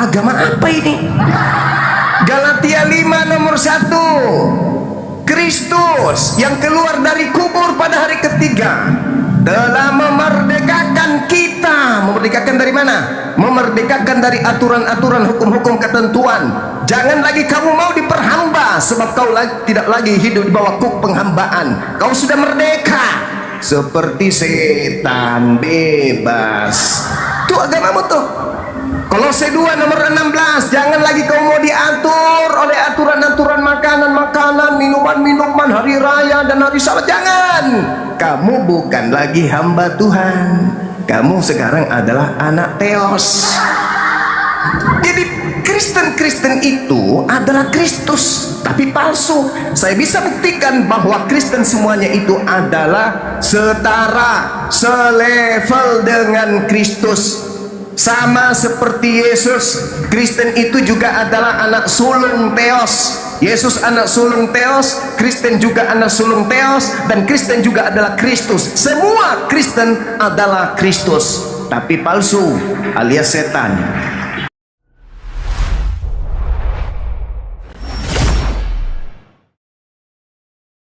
Agama apa ini? Galatia 5 nomor 1, Kristus yang keluar dari kubur pada hari ketiga telah memerdekakan kita. Memerdekakan dari mana? Memerdekakan dari aturan-aturan, hukum-hukum, ketentuan. Jangan lagi kamu mau diperhamba, sebab kau tidak lagi hidup di bawah kuk penghambaan. Kau sudah merdeka seperti setan, bebas. Itu agamamu tuh. Kolose 2 nomor 16, jangan lagi kau mau diatur oleh aturan-aturan makanan-makanan, minuman-minuman, hari raya dan hari sabat. Jangan. Kamu bukan lagi hamba Tuhan. Kamu sekarang adalah anak Theos. Jadi Kristen itu adalah Kristus, tapi palsu. Saya bisa buktikan bahwa Kristen semuanya itu adalah setara, selevel dengan Kristus. Sama seperti Yesus, Kristen itu juga adalah anak sulung Theos. Yesus anak sulung Theos, Kristen juga anak sulung Theos, dan Kristen juga adalah Kristus. Semua Kristen adalah Kristus, tapi palsu alias setan.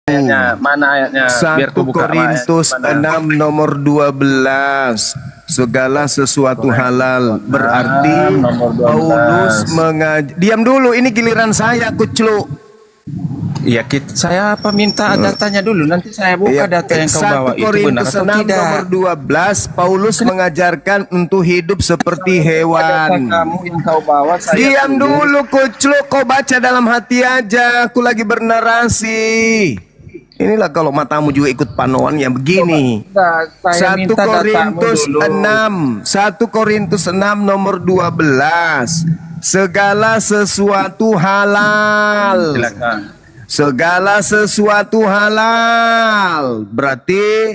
Ayatnya, mana ayatnya? 1 Korintus 6 nomor 12. Segala sesuatu halal, berarti Paulus diam dulu, ini giliran saya, kuclu. Ya, saya apa minta datanya dulu, nanti saya buka data yang kau bawa 1 itu benar Korintus atau 6 tidak. nomor 12, Paulus mengajarkan untuk hidup seperti Data hewan. kamu yang kau bawa saya Diam tulis. dulu, kuclu, kau baca dalam hati aja, aku lagi bernarasi. Inilah kalau matamu juga ikut panoan yang begini. Saya 1 minta datamu Korintus dulu. 6 1 Korintus 6 nomor 12. Segala sesuatu halal. Silakan. Segala sesuatu halal. Berarti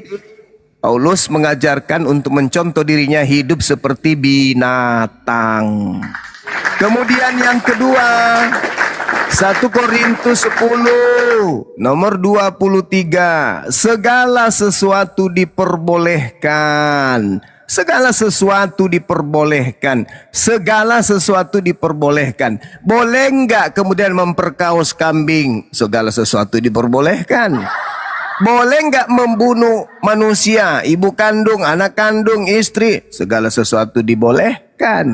Paulus mengajarkan untuk mencontoh dirinya hidup seperti binatang. Kemudian yang kedua, 1 Korintus 10 nomor 23. Segala sesuatu diperbolehkan. Segala sesuatu diperbolehkan. Segala sesuatu diperbolehkan. Boleh enggak kemudian memperkaos kambing? Segala sesuatu diperbolehkan. Boleh enggak membunuh manusia, ibu kandung, anak kandung, istri? Segala sesuatu dibolehkan.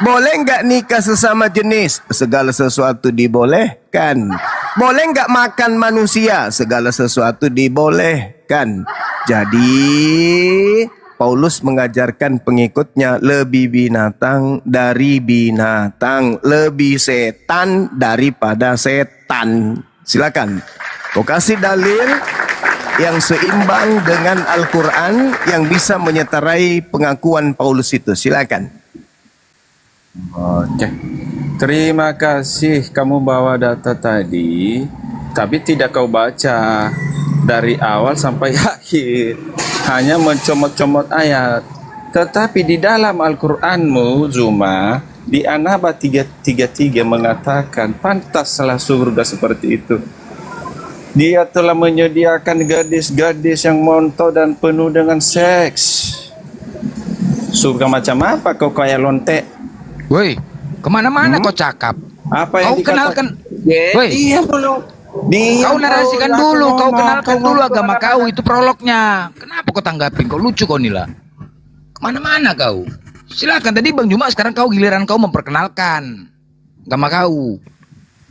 Boleh enggak nikah sesama jenis? Segala sesuatu dibolehkan. Boleh enggak makan manusia? Segala sesuatu dibolehkan. Jadi Paulus mengajarkan pengikutnya lebih binatang dari binatang, lebih setan daripada setan. Silakan, kau kasih dalil yang seimbang dengan Al-Quran yang bisa menyetarai pengakuan Paulus itu. Silakan. Oke. Terima kasih kamu bawa data tadi, tapi tidak kau baca dari awal sampai akhir. Hanya mencomot-comot ayat. Tetapi di dalam Al-Qur'anmu, Zuma, di An-Naba 3:33 mengatakan, pantaslah surga seperti itu. Dia telah menyediakan gadis-gadis yang montok dan penuh dengan seks. Surga macam apa kau kayak lontek? Woi, kemana-mana kau cakap. Apa yang Kau kenalkan. Woi, Diam dulu. kau narasikan dulu, kau kenalkan dulu agama kau, itu prolognya. Kenapa kau tanggapin? Kau lucu kau Nila. Kemana-mana kau. Silakan, tadi Bang Juma, sekarang kau giliran kau memperkenalkan agama kau.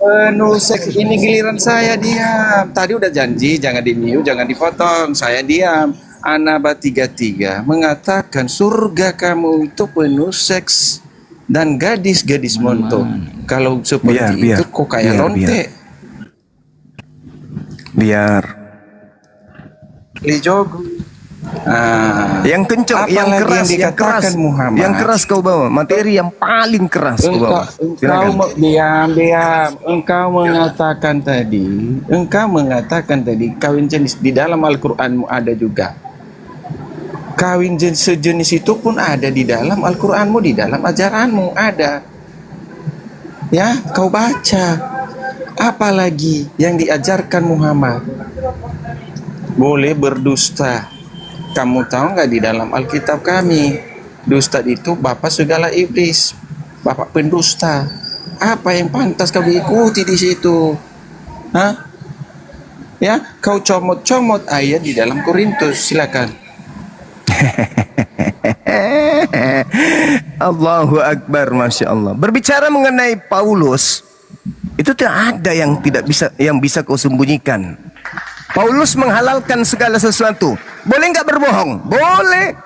Penuh seks, ini giliran saya diam. Tadi udah janji jangan di-mute, jangan dipotong. Saya diam. An-Naba 3:3 mengatakan surga kamu itu penuh seks dan gadis-gadis montok. Kalau seperti itu kok kayak lonte. Biar. Lijogo. Yang kencang, yang keras, yang keras, Muhammad. yang keras kau bawa. Materi yang paling keras kau bawa. Diam. Engkau mengatakan tadi kawin jenis di dalam Al-Qur'anmu ada juga. Kawin sejenis itu pun ada di dalam Al-Qur'anmu, di dalam ajaranmu ada. Ya, kau baca. Apalagi yang diajarkan Muhammad? Boleh berdusta. Kamu tahu nggak di dalam Alkitab kami, dusta itu bapak segala iblis. Bapak pendusta. Apa yang pantas kau diikuti di situ? Hah? Ya, kau comot-comot ayat di dalam Korintus, silakan. Allahu Akbar, Masya Allah. Berbicara mengenai Paulus, itu tidak ada yang bisa kau sembunyikan. Paulus menghalalkan segala sesuatu. Boleh nggak berbohong? Boleh.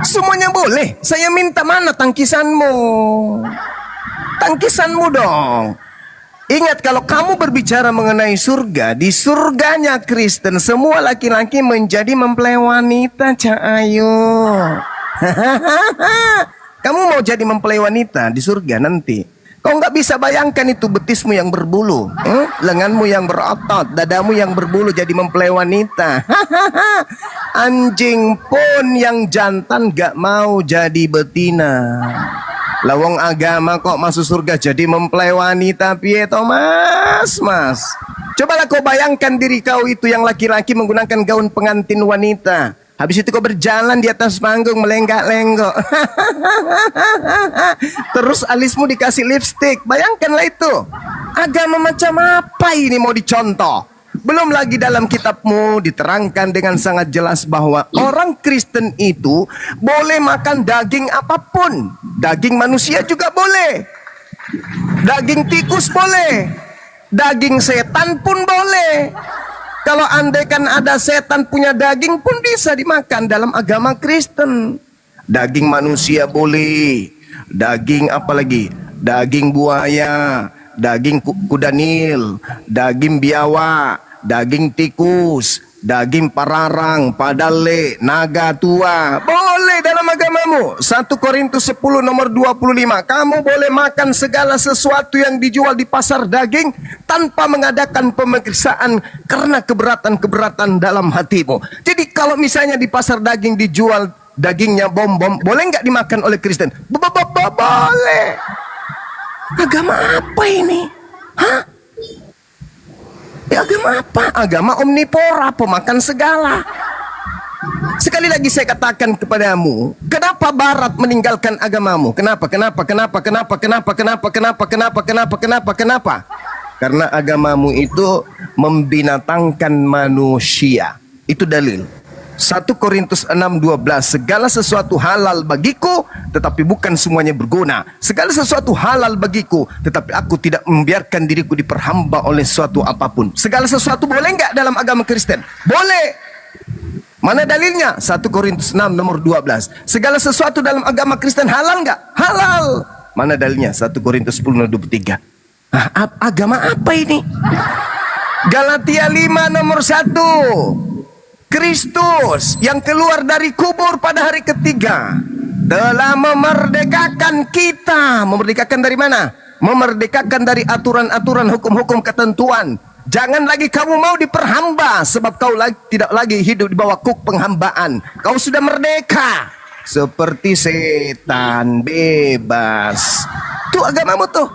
Semuanya boleh. Saya minta mana tangkisanmu? Tangkisanmu dong. Ingat, kalau kamu berbicara mengenai surga, di surganya Kristen, semua laki-laki menjadi mempelai wanita, Ayo. Kamu mau jadi mempelai wanita di surga nanti? Kau nggak bisa bayangkan itu betismu yang berbulu, lenganmu yang berotot, dadamu yang berbulu jadi mempelai wanita. Anjing pun yang jantan gak mau jadi betina. Lawang agama kok masuk surga jadi mempelai wanita, piye Thomas, mas? Cobalah kau bayangkan diri kau itu yang laki-laki menggunakan gaun pengantin wanita. Habis itu kau berjalan di atas panggung melenggak-lenggok. Terus alismu dikasih lipstick. Bayangkanlah itu. Agama macam apa ini mau dicontoh? Belum lagi dalam kitabmu diterangkan dengan sangat jelas bahwa orang Kristen itu boleh makan daging apapun. Daging manusia juga boleh. Daging tikus boleh. Daging setan pun boleh. Kalau andaikan ada setan punya daging pun bisa dimakan dalam agama Kristen. Daging manusia boleh. Daging apa lagi? Daging buaya, daging kuda Nil, daging biawak, daging tikus, daging pararang, padale, naga tua. Boleh dalam agamamu. 1 Korintus 10 nomor 25. Kamu boleh makan segala sesuatu yang dijual di pasar daging tanpa mengadakan pemeriksaan karena keberatan-keberatan dalam hatimu. Jadi kalau misalnya di pasar daging dijual dagingnya bom-bom, boleh nggak dimakan oleh Kristen? Boleh. Agama apa ini? Hah? Ya, agama apa? Agama omnipora, pemakan segala. Sekali lagi saya katakan kepadamu, kenapa Barat meninggalkan agamamu? Kenapa? Karena agamamu itu membinatangkan manusia. Itu dalil. 1 Korintus 6:12. Segala sesuatu halal bagiku, tetapi bukan semuanya berguna. Segala sesuatu halal bagiku, tetapi aku tidak membiarkan diriku diperhamba oleh suatu apapun. Segala sesuatu boleh nggak dalam agama Kristen? Boleh. Mana dalilnya? 1 Korintus 6 nomor 12. Segala sesuatu dalam agama Kristen halal nggak? Halal. Mana dalilnya? 1 Korintus 10 nomor 23. Agama apa ini? Galatia 5 nomor 1. Kristus yang keluar dari kubur pada hari ketiga telah memerdekakan kita. Memerdekakan dari mana? Memerdekakan dari aturan-aturan, hukum-hukum, ketentuan. Jangan lagi kamu mau diperhamba, sebab kau tidak lagi hidup di bawah kuk penghambaan. Kau sudah merdeka seperti setan, bebas. Itu agamamu tuh.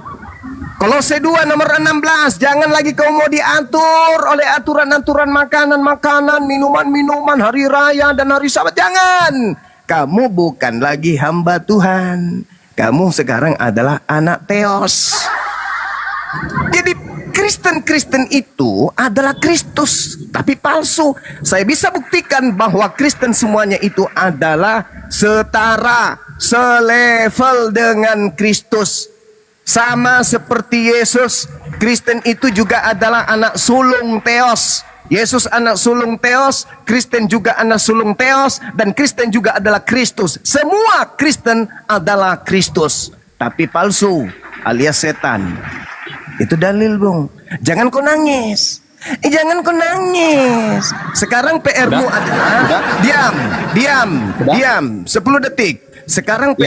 Kolose 2 nomor 16. Jangan lagi kau mau diatur oleh aturan-aturan makanan-makanan, minuman-minuman, hari raya dan hari Sabat. Jangan. Kamu bukan lagi hamba Tuhan. Kamu sekarang adalah anak Theos. Jadi Kristen itu adalah Kristus, tapi palsu. Saya bisa buktikan bahwa Kristen semuanya itu adalah setara, selevel dengan Kristus. Sama seperti Yesus, Kristen itu juga adalah anak sulung Theos. Yesus anak sulung Theos, Kristen juga anak sulung Theos, dan Kristen juga adalah Kristus. Semua Kristen adalah Kristus, tapi palsu alias setan. Itu dalil, Bung. Jangan kau nangis. Jangan kau nangis. Sekarang PR-mu adalah diam 10 detik. Sekarang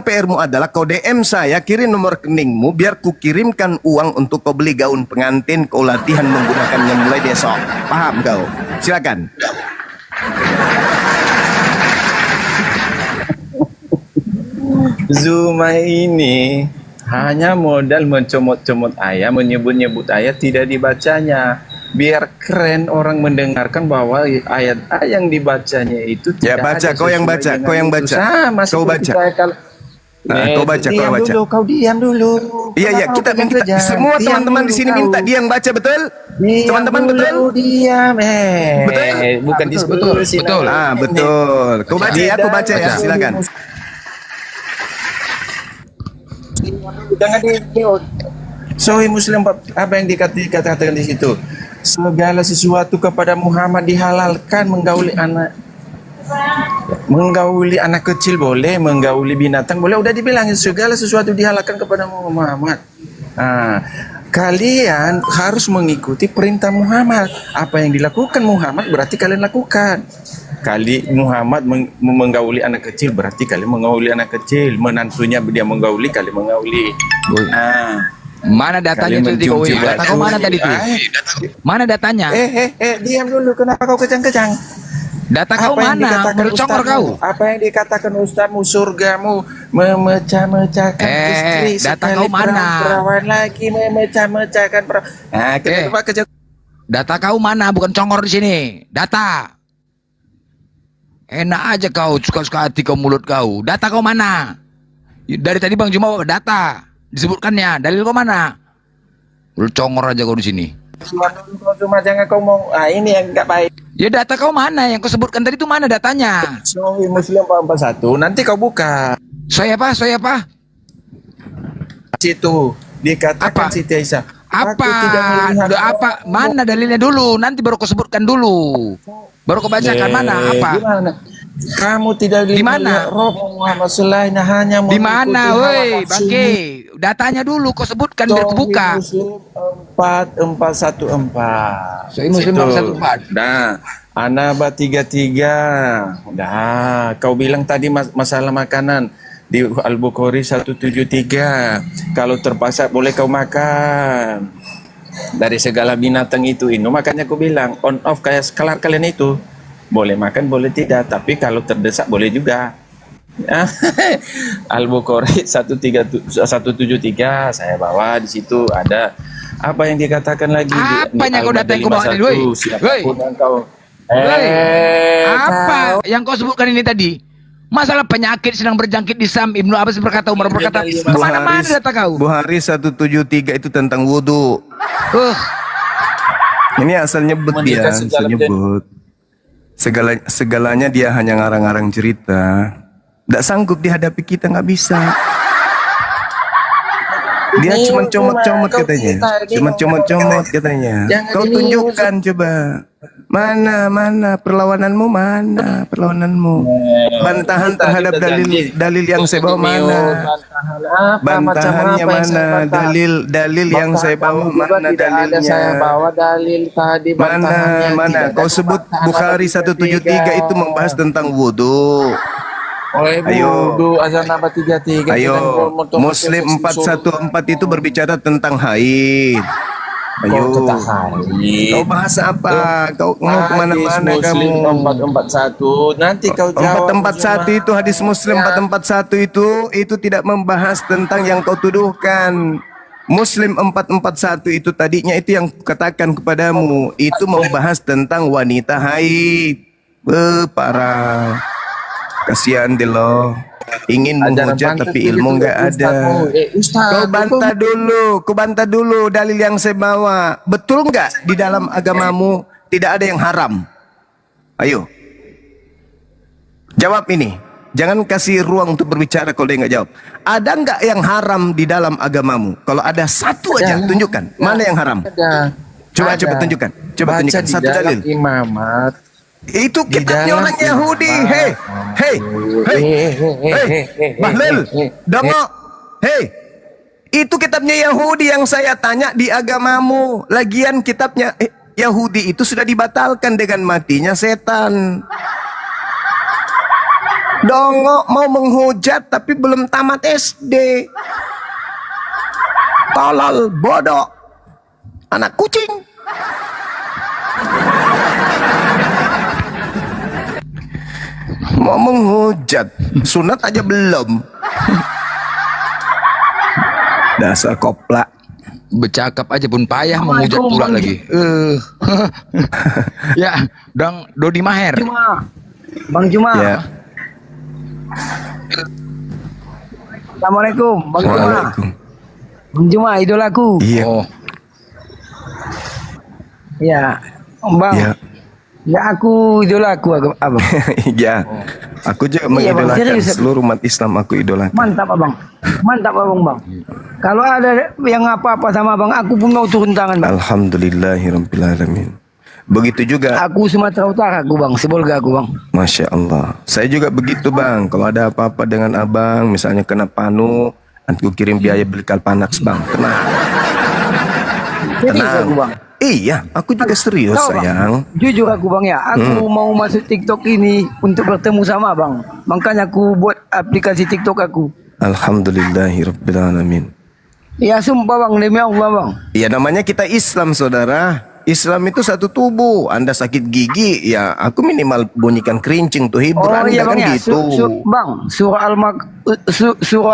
PR-mu adalah kau DM saya, kirim nomor rekeningmu biar ku kirimkan uang untuk kau beli gaun pengantin, kau latihan menggunakannya mulai besok. Paham kau? Silakan. Zuma ini hanya modal mencomot-comot ayat, menyebut-nyebut ayat, tidak dibacanya. biar keren orang mendengarkan bahwa ayat yang dibacanya itu Ya, tidak baca, ada kau yang sesuai baca, dengan kau yang itu. baca. Sama Kau seperti baca. saya kalau Kau baca, diam kau baca. dulu, kau diam dulu. Iya, iya, Kenapa kita kau minta kejam-kejam? semua Diam teman-teman di dulu sini kau. minta dia yang baca, betul? Diam Teman-teman, dulu, betul? diam, Betul? bukan Betul, diskusi. betul. Ah, betul. Kau baca ya, kau baca ya, Baca. silakan. Jangan di Sahih Muslim apa yang dikatakan di situ? Segala sesuatu kepada Muhammad dihalalkan, menggauli anak kecil boleh, menggauli binatang boleh. Udah dibilangin segala sesuatu dihalalkan kepada Muhammad. Nah, kalian harus mengikuti perintah Muhammad. Apa yang dilakukan Muhammad berarti kalian lakukan. Kali Muhammad menggauli anak kecil berarti kalian menggauli anak kecil. Menantunya dia menggauli, kalian menggauli. Nah, Mana datanya kalian itu? mencium-cium Data kau batu. mana tadi tuh? Mana datanya? Diam dulu. Kenapa kau kejang-kejang? Data kau Apa yang mana? dikatakan Menurut congor ustazmu? kau. Apa yang dikatakan ustazmu? Surgamu memecah-mecahkan istri. data sekali kau mana? perawan lagi memecah-mecahkan perawan. Nah, kenapa kejang? Data kau mana? Bukan congor di sini. Data. Enak aja kau, suka-suka hati kau mulut kau. Data kau mana? Dari tadi Bang Juma data disebutkannya. Dalil kau mana? Lu congor aja kau di sini. Cuma jangan kau mau. Ini yang nggak baik. Ya data kau mana? Yang kau sebutkan tadi itu mana datanya? Sahih Muslim 441. Nanti kau buka. Saya apa? Situ dikatakan Apa? Siti Aisyah. Apa? Aku tidak melihat Apa? Mana dalilnya dulu? Nanti baru kau sebutkan dulu. Baru kau bacakan mana? Apa? Gimana? Kamu tidak Di mana? melihat Rob Muhammad selain hanya Di mengikuti mana, hawa woi, nafsumu. Bangke? Datanya dulu kau sebutkan biar Sahih aku buka. Muslim 4414. Sahih Muslim Situ. 414. Nah, An-Naba 33. Udah, kau bilang tadi masalah makanan di Al-Bukhari 173. Kalau terpaksa boleh kau makan dari segala binatang itu. Makanya aku bilang on off kayak kelar kalian itu. Boleh makan, boleh tidak. Tapi kalau terdesak boleh juga. Al-Bukhari 173 saya bawa di situ ada apa yang dikatakan lagi Apanya kau data yang kau bawa tadi, woi? Siapapun yang kau Apa yang kau sebutkan ini tadi? Masalah penyakit sedang berjangkit di Sam. Ibnu Abbas berkata, Umar berkata, kemana-mana data kau? Bukhari 173 itu tentang wudu. Ini asal nyebut dia, asal nyebut. Segalanya dia hanya ngarang-ngarang cerita. Nggak sanggup dihadapi kita, nggak bisa. Dia cuma comot-comot katanya. Cuma comot-comot katanya. Kau tunjukkan coba. Mana perlawananmu, mana perlawananmu? Bantahan terhadap dalil yang saya bawa mana? Bantahannya mana? Dalil yang saya bawa mana dalilnya? Saya bawa dalil tadi. Mana? Kau sebut Bukhari 173 itu membahas tentang wudu. Ayo, azan Naba 33. Ayo, Muslim 414 itu berbicara tentang haid. Ayo, kau bahas apa? Kau mau kemana-mana kamu? 441. Nanti kau jawab. 441 itu hadis Muslim 441 itu tidak membahas tentang yang kau tuduhkan. Muslim 441 itu tadinya itu yang katakan kepadamu itu membahas tentang wanita haid. Parah. Kasihan deh lo. Ingin menghujat tapi ilmu nggak ada. Kau bantah dulu dalil yang saya bawa. Betul nggak di dalam agamamu tidak ada yang haram? Ayo, jawab ini. Jangan kasih ruang untuk berbicara kalau dia nggak jawab. Ada nggak yang haram di dalam agamamu? Kalau ada satu aja, tunjukkan. Mana yang haram? Coba tunjukkan. Coba tunjukkan satu dalil. Imamat. Itu kitabnya orang Yahudi. Hei, Bahlil, Dongo, hei, itu kitabnya Yahudi yang saya tanya di agamamu. Lagian kitabnya Yahudi itu sudah dibatalkan dengan matinya setan. Dongo mau menghujat tapi belum tamat SD. Tolol, bodoh, anak kucing. Mau menghujat, sunat aja belum. Dasar koplak. Bercakap aja pun payah mengucap pula lagi. Ya, Dang Dodi Maher. Bang Juma. Ya. Assalamualaikum, Bang Juma. Waalaikum. Bang Juma, idolaku. Iya. Oh, Ya, Bang. Ya. Ya aku idolaku, abang. Ya. Aku juga Iya, Bang, mengidolakan serius. seluruh umat Islam, aku idolakan. Mantap abang. Mantap abang, Bang. Kalau ada yang apa-apa sama abang, aku pun mau turun tangan, Bang. Alhamdulillahirabbil alamin. Begitu juga, Aku Sumatera Utara, aku Bang. Sibolga aku, Bang. Masya Allah. Saya juga begitu bang. Kalau ada apa-apa dengan abang, misalnya kena panu, aku kirim biaya beli Kalpanax bang. Tenang. Serius aku, Bang. Iya, aku juga serius Tahu, Bang? sayang. Jujur aku, Bang, ya. Aku mau masuk TikTok ini untuk bertemu sama Bang. Makanya aku buat aplikasi TikTok aku. Alhamdulillahirabbil alamin. Ya sumpah, Bang, demi Allah, Bang. Ya namanya kita Islam saudara. Islam itu satu tubuh. Anda sakit gigi, ya aku minimal bunyikan kerincing tuh hibur Anda iya, kan Bang, ya. gitu. Bang, surah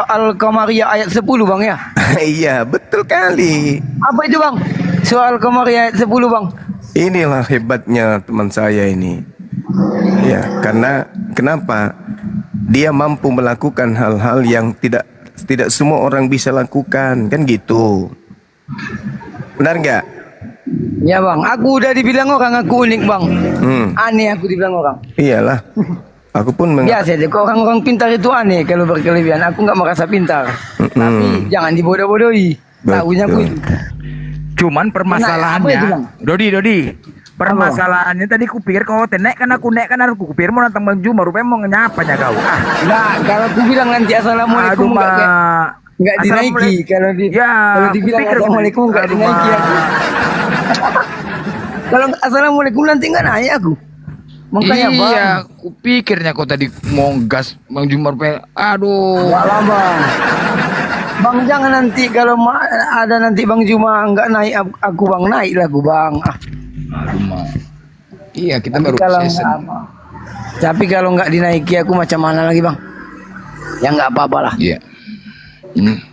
Al-Qamariyah ayat 10, Bang, ya. Iya betul kali. Apa itu, Bang? Surah Al-Qamariyah ayat 10, Bang. Inilah hebatnya teman saya ini. Ya, karena kenapa? Dia mampu melakukan hal-hal yang tidak semua orang bisa lakukan, kan gitu. Benar nggak? Ya, Bang. Aku udah dibilang orang aku unik, Bang. Aneh aku dibilang orang. Iyalah. Aku pun Biasa deh, kok orang-orang pintar itu aneh kalau berkelebihan. Aku nggak merasa pintar. Tapi jangan dibodoh-bodohi. Tahunya aku itu. cuman Apa itu, permasalahannya, Bang? Dodi, permasalahannya tadi kupikir kau naik kan aku kupikir mau nantang Bang Juma, rupanya mau nyapanya kau. Nggak, kalau aku bilang nanti assalamualaikum Aduh, nggak dinaiki. Kalau Ya, kalau dibilang kupikir- assalamualaikum nggak Aduh, dinaiki aku. Kalau assalamualaikum nanti nggak naik aku. Makanya, Bang. Iya, kupikirnya kau tadi mau gas Bang Juma, rupanya. Aduh. Enggak lah, Bang. Bang, jangan nanti kalau ada nanti Bang Juma nggak naik aku, Bang, naik lah aku, Bang. Aduh, iya, kita Tapi baru kalau season. tapi kalau nggak dinaiki aku macam mana lagi, Bang? Ya nggak apa-apa lah. Iya.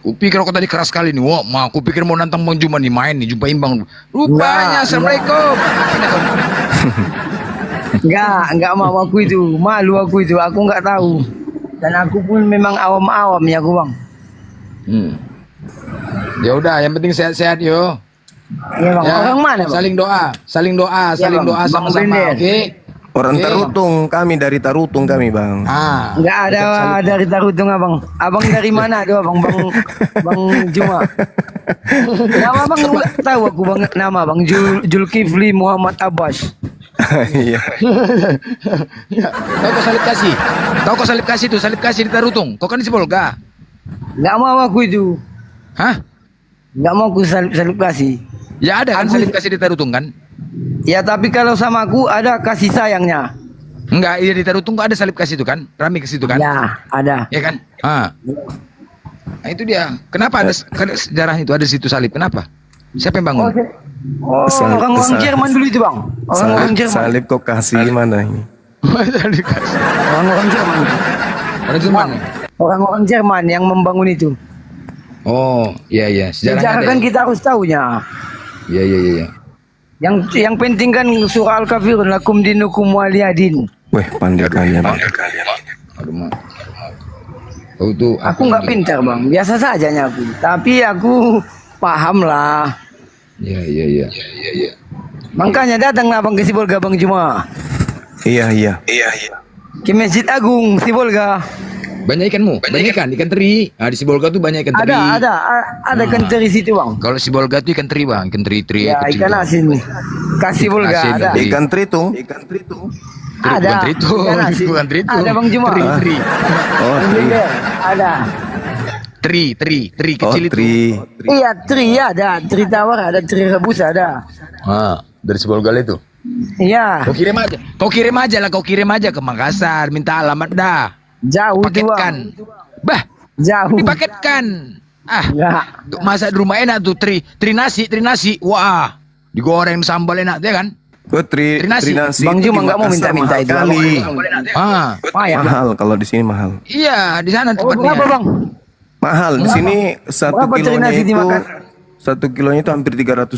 Kupikir kau tadi keras sekali nih. Wah, kupikir mau nantang Bang Juma nih, main nih, jumpa imbang. Rupanya, Nggak, assalamualaikum. Nggak mau aku itu. Malu aku itu. Aku nggak tahu. Dan aku pun memang awam-awam ya aku, Bang. Ya udah, yang penting sehat-sehat yo. Iya, Bang. Ya, Orang mana, Bang? saling doa, Ya, saling Bang. doa Bang sama-sama. Bender. Oke. orang Oke. Tarutung, kami dari Tarutung kami bang. Nggak ada dari Tarutung, Abang. Abang dari mana tuh, Abang? Bang Juma. Nama Bang nggak tahu aku, Bang. Nama Bang Julkifli Muhammad Abbas. Iya. Kau salib kasih. Kau salib kasih tuh, salib kasih di Tarutung. Kau kan di Sibolga. Nggak mau aku itu. Hah? Nggak mau aku salib kasih. Ya ada kan Aku- salib kasih di Tarutung kan? Ya tapi kalau sama aku ada kasih sayangnya. Enggak, iya di Tarutung kok ada salib kasih itu kan? Rami ke situ kan? Ya ada. Ya kan? Nah, itu dia. Kenapa ada sejarah itu ada situ salib? Kenapa? Siapa yang bangun? Salib- Orang-orang salib- Jerman dulu itu, Bang. Orang-orang Jerman. Salib kok kasih mana ini? Salib kasih. Orang-orang Jerman. Orang Jerman. Orang-orang Jerman yang membangun itu. Oh, iya iya. Sejarahnya Sejarah ada. kan kita harus tahunya. Iya iya iya. Yang penting kan surah Al-Kafirun lakum dinukum waliyadin. Weh pandai kalian. Aduh, Mak. Kau tuh Aku nggak pintar, Bang. Biasa saja aku. Tapi aku paham lah. Iya iya iya. Iya iya. Makanya datanglah Bang ke Sibolga, Bang Juma. Iya iya. Ke Masjid Agung Sibolga. Banyak ikanmu? Banyak ikan teri. Di Sibolga tuh banyak ikan teri. Ada kan dari situ, Bang. Kalau Sibolga tuh ikan teri, Bang. Ikan teri Ya, kecil ikan tuh. asin. Kasih Sibolga Asin, ada. teri. Ikan tritung. Ada. Bukan tritung. Ikan asin. Bukan tritung. Ada, Bang Juma. Teri. Oh tri. Ada. Teri Oh kecil itu. tri. Iya, teri ada. Teri tawar ada, teri rebus ada. Dari Sibolga itu. Iya, Kau kirim aja lah. Kau kirim aja ke Makassar. Minta alamat dah. jauh tuh, Paketkan. Bang. Bah, Jauh. dipaketkan. Enggak. Masak di rumah enak tuh. Teri nasi. Wah, digoreng sambal enak, ya kan? Oh tri. Trinasi. Trinasi. Bang itu Juma di nggak mau Makassar minta-minta mahal itu. kali. Wah, ya. Mahal kalau di sini mahal. Iya, di sana Oh, tempatnya. berapa, Bang? Mahal di sini 1 Berapa kilonya terinasi di itu Makassar? 1 kilonya itu hampir 300.000.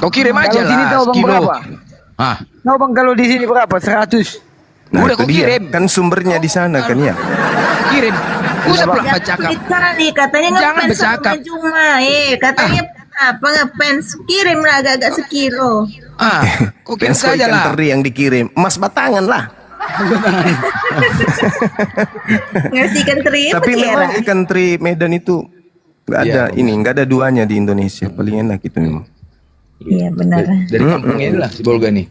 Kau kirim aja Kalau sini lah tahu bang sekilo. berapa? Ah, Tahu bang kalau di sini berapa? 100. Nah, Udah, itu kau dia. kirim. Kan sumbernya di sana kan ya. kirim. Usah pula bercakap. Kali katanya Jangan ngefans bercakap. sama Juma, katanya apa ngefans, kirim lah agak-agak sekilo. Kau kirim Fans kau saja ikan lah. teri yang dikirim, emas batangan lah. Ngasih ikan teri apa Tapi Kira? memang ikan teri Medan itu nggak ada nggak ada duanya di Indonesia. Paling enak itu memang. Iya benar. Dari kampungnya ini lah si Bolga nih.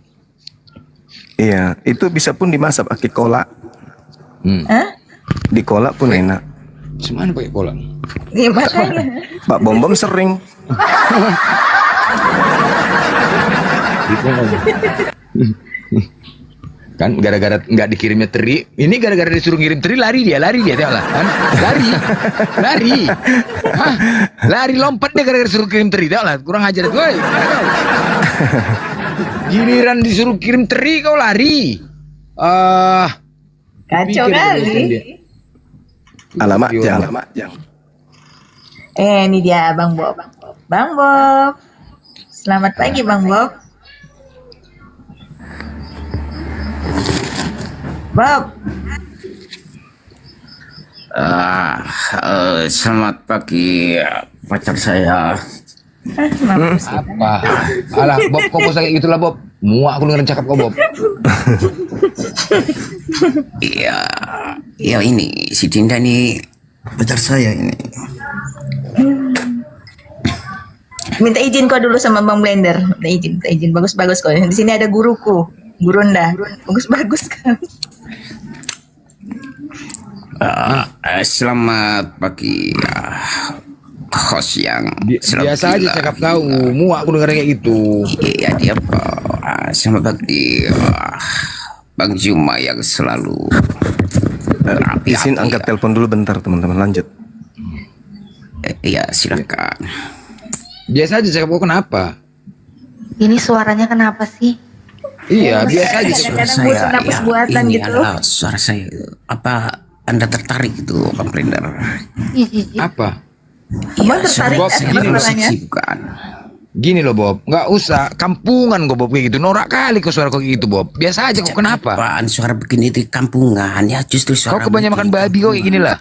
Iya, itu bisa pun dimasak pakai kolak. Hah? Di kolak pun enak. Semana pakai kolak? Iya makanya. Pak Bom sering. Kan gara-gara nggak dikirimnya teri, ini gara-gara disuruh ngirim teri lari dia tengok lah kan, lari, Hah? Lari lompat dia gara-gara disuruh kirim teri, tengok lah, kurang ajar tuh, giliran disuruh kirim teri kau lari, Kacau kali. Alamak jang. Ini dia Bang Bob. Bang Bob. Selamat pagi Bang Bob. Bob. Selamat pagi pacar saya. apa, alah Bob kok mau sakit gitulah Bob, muak aku dengerin cakap kau Bob. Iya ini si Dinda nih pacar saya ini. Minta izin kau dulu sama Bang Blender. Minta izin. Bagus-bagus kau. Di sini ada guruku. Gurunda. Bagus-bagus kan. Selamat pagi host yang selalu Biasa aja gila. cakap kau, muak aku dengerin kayak gitu. Iya dia apa? Selamat pagi Bang Juma yang selalu rapi. Izin angkat telepon dulu bentar teman-teman, lanjut. Iya silakan. Biasa aja cakap kau, kenapa? Ini suaranya kenapa sih? Iya biasa aja. Kadang-kadang butuh napas buatan ini gitu. adalah suara saya. Apa Anda tertarik itu Bang Blender? Apa? Abang tertarik Bob, kan gini sama loh, suaranya? Bukan. Gini loh Bob, nggak usah kampungan kok Bob kayak gitu, norak kali kok suara kok kayak gitu Bob. Biasa aja kok, kenapa? Apaan suara begini di kampungan ya, justru suara Kau kebanyakan makan babi kok kayak gini lah.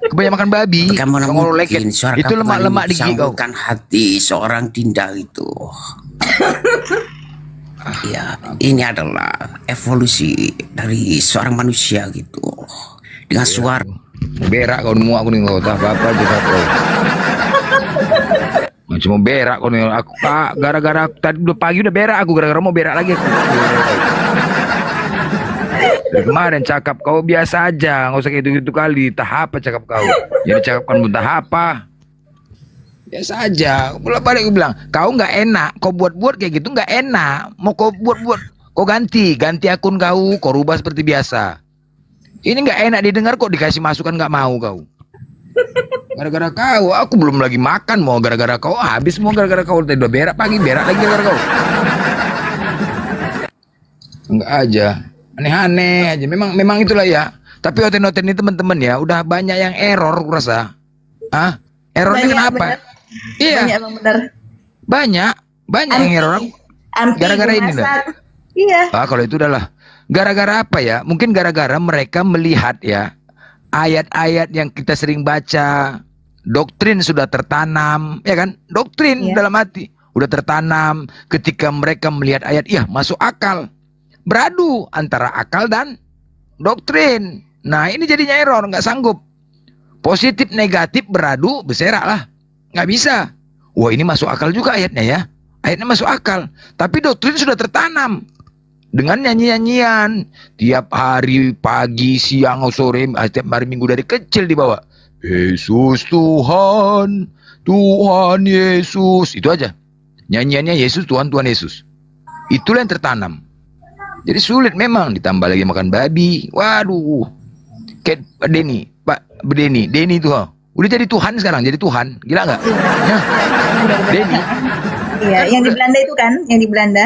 Kebanyakan makan babi. Kamu Kau ngomong leket. mungkin suara Itu lemak-lemak di gigi kau. Sambungkan hati seorang Dinda itu. Ya, ini adalah evolusi dari seorang manusia gitu. Dengan suara Mau berak kau nemu aku nih kau, tak apa-apa aja kau. Macam mau berak kau nih, aku gara-gara tadi udah pagi udah berak aku, gara-gara mau berak lagi aku. Dari kemarin cakap kau biasa aja, nggak usah kayak gitu-gitu kali. Tahap apa cakap kau? Yang dicakapkan pun tahap apa? Biasa aja. Bolak balik aku bilang, kau nggak enak, kau buat-buat kayak gitu nggak enak. Mau kau buat-buat, kau ganti akun kau rubah seperti biasa. Ini nggak enak didengar kok, dikasih masukan nggak mau kau. Gara-gara kau, aku belum lagi makan, mau gara-gara kau habis, mau gara-gara kau tadi udah berak pagi, berak lagi gara-gara kau. Enggak aja, aneh-aneh aja. Memang itulah ya. Tapi hotel-hotel ini teman-teman ya, udah banyak yang error, aku rasa. Errornya Banyak, kenapa? bener. Iya, Banyak Bang bener. banyak yang error. Anti Gara-gara ini masak. Iya. Kalau itu udahlah. Gara-gara apa ya? Mungkin gara-gara mereka melihat ya ayat-ayat yang kita sering baca, doktrin sudah tertanam, ya kan? Doktrin Iya. dalam hati udah tertanam. Ketika mereka melihat ayat, iya masuk akal. Beradu antara akal dan doktrin. Nah ini jadinya error, nggak sanggup. Positif negatif beradu, berserak lah. Nggak bisa. Wah ini masuk akal juga ayatnya ya. Ayatnya masuk akal. Tapi doktrin sudah tertanam. Dengan nyanyi-nyanyian tiap hari pagi, siang, sore, setiap hari Minggu dari kecil dibawa. Yesus Tuhan, Tuhan Yesus. Itu aja. Nyanyiannya Yesus, Tuhan, Tuhan Yesus. Itulah yang tertanam. Jadi sulit memang, ditambah lagi makan babi. Waduh. Kayak Denny, Pak Denny itu udah jadi Tuhan sekarang, jadi Tuhan. Gila nggak? Ya. Denny. Iya, yang di Belanda itu kan, yang di Belanda.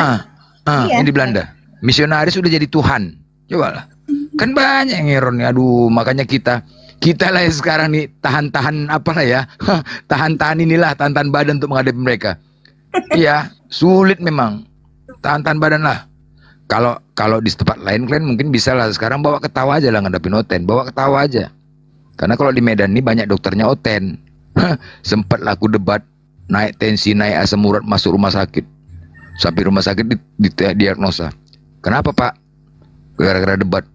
Yang Iya. di Belanda. Misionaris udah jadi Tuhan. Cobalah. Kan banyak yang error nih. Aduh, makanya kita Kita lah yang sekarang nih tahan-tahan apalah ya. Tahan-tahan inilah, tahan-tahan badan untuk menghadapi mereka. Iya, sulit memang. Tahan-tahan badan lah. Kalau di tempat lain kalian mungkin bisa lah sekarang bawa ketawa aja lah ngadepin Oten, bawa ketawa aja. Karena kalau di Medan ini banyak dokternya Oten. Sempat lah aku debat, naik tensi, naik asam urat, masuk rumah sakit. Sampai rumah sakit diagnosa. Kenapa Pak? Gara-gara debat.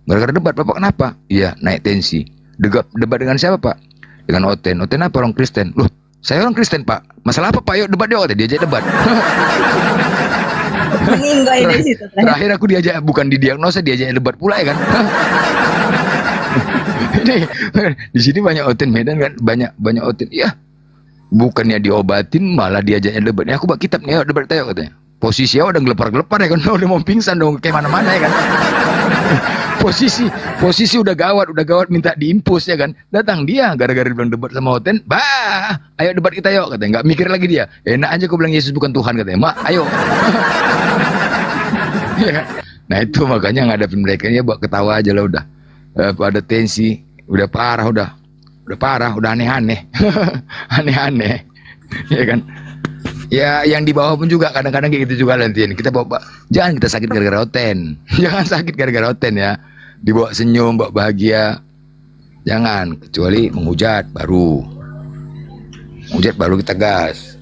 Gara-gara debat Bapak kenapa? Iya, naik tensi. Debat dengan siapa Pak? Dengan Oten. Oten apa, orang Kristen? Loh, saya orang Kristen Pak. Masalah apa Pak? Yuk debat dia. Oten diajak debat. Meninggal dari situ. Terakhir aku diajak, bukan didiagnosa, diajak debat pula ya kan. Ini di sini banyak Oten Medan kan, banyak Oten. Iya. Bukannya diobatin malah diajaknya debat. Ini aku bawa kitab nih, debat ayo katanya. Posisi udah gelepar-gelepar ya kan, udah mau pingsan dong kayak mana-mana ya kan. Posisi udah gawat minta diimpus ya kan. Datang dia gara-gara bilang debat sama Oten, bah, ayo debat kita yuk katanya. Nggak mikir lagi dia. Enak aja kau bilang Yesus bukan Tuhan katanya. Mak, ayo. Ya kan? Nah itu makanya ngadepin mereka ya buat ketawa aja lah udah. Pada tensi udah parah udah aneh-aneh. Aneh-aneh. Ya kan? Ya yang di bawah pun juga kadang-kadang kayak gitu juga lantiin. Kita bawa jangan kita sakit gara-gara Oten. Jangan sakit gara-gara Oten ya. Dibawa senyum, bawa bahagia. Jangan, kecuali menghujat baru. Menghujat baru kita gas.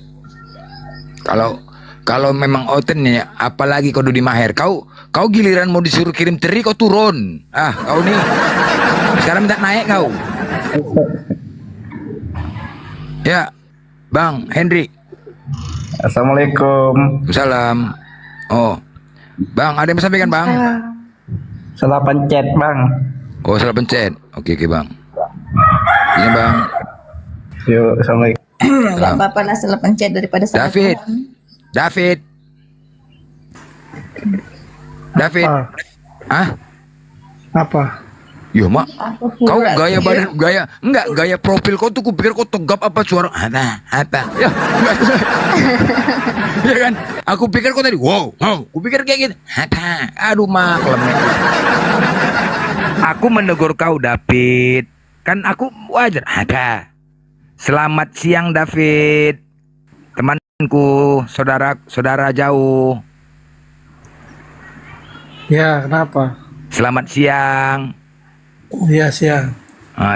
Kalau memang Oten ya, apalagi kau di Maher, kau giliran mau disuruh kirim teri kau turun. Ah, kau nih. Sekarang minta naik kau. Ya, Bang Hendrik. Assalamualaikum. Salam. Oh, Bang, ada yang sampaikan Bang? Salah pencet Bang. Oh, salah pencet. Oke, Bang. Ini Bang. Yuk, Assalamualaikum. Enggak apa-apa lah salah pencet daripada salah David. Tuhan. David. Ah? Apa? Yo mak, Aku kau pura. gaya badan, gaya profil kau tuh kupikir kau tegap apa suara hata, ya, ya kan? Aku pikir kau tadi, wow, kupikir kayak gitu, hata, aduh mak, lemek. Aku menegur kau David, kan aku wajar, hata. Selamat siang David, temanku, saudara jauh. Ya, kenapa? Selamat siang. Iya, siang.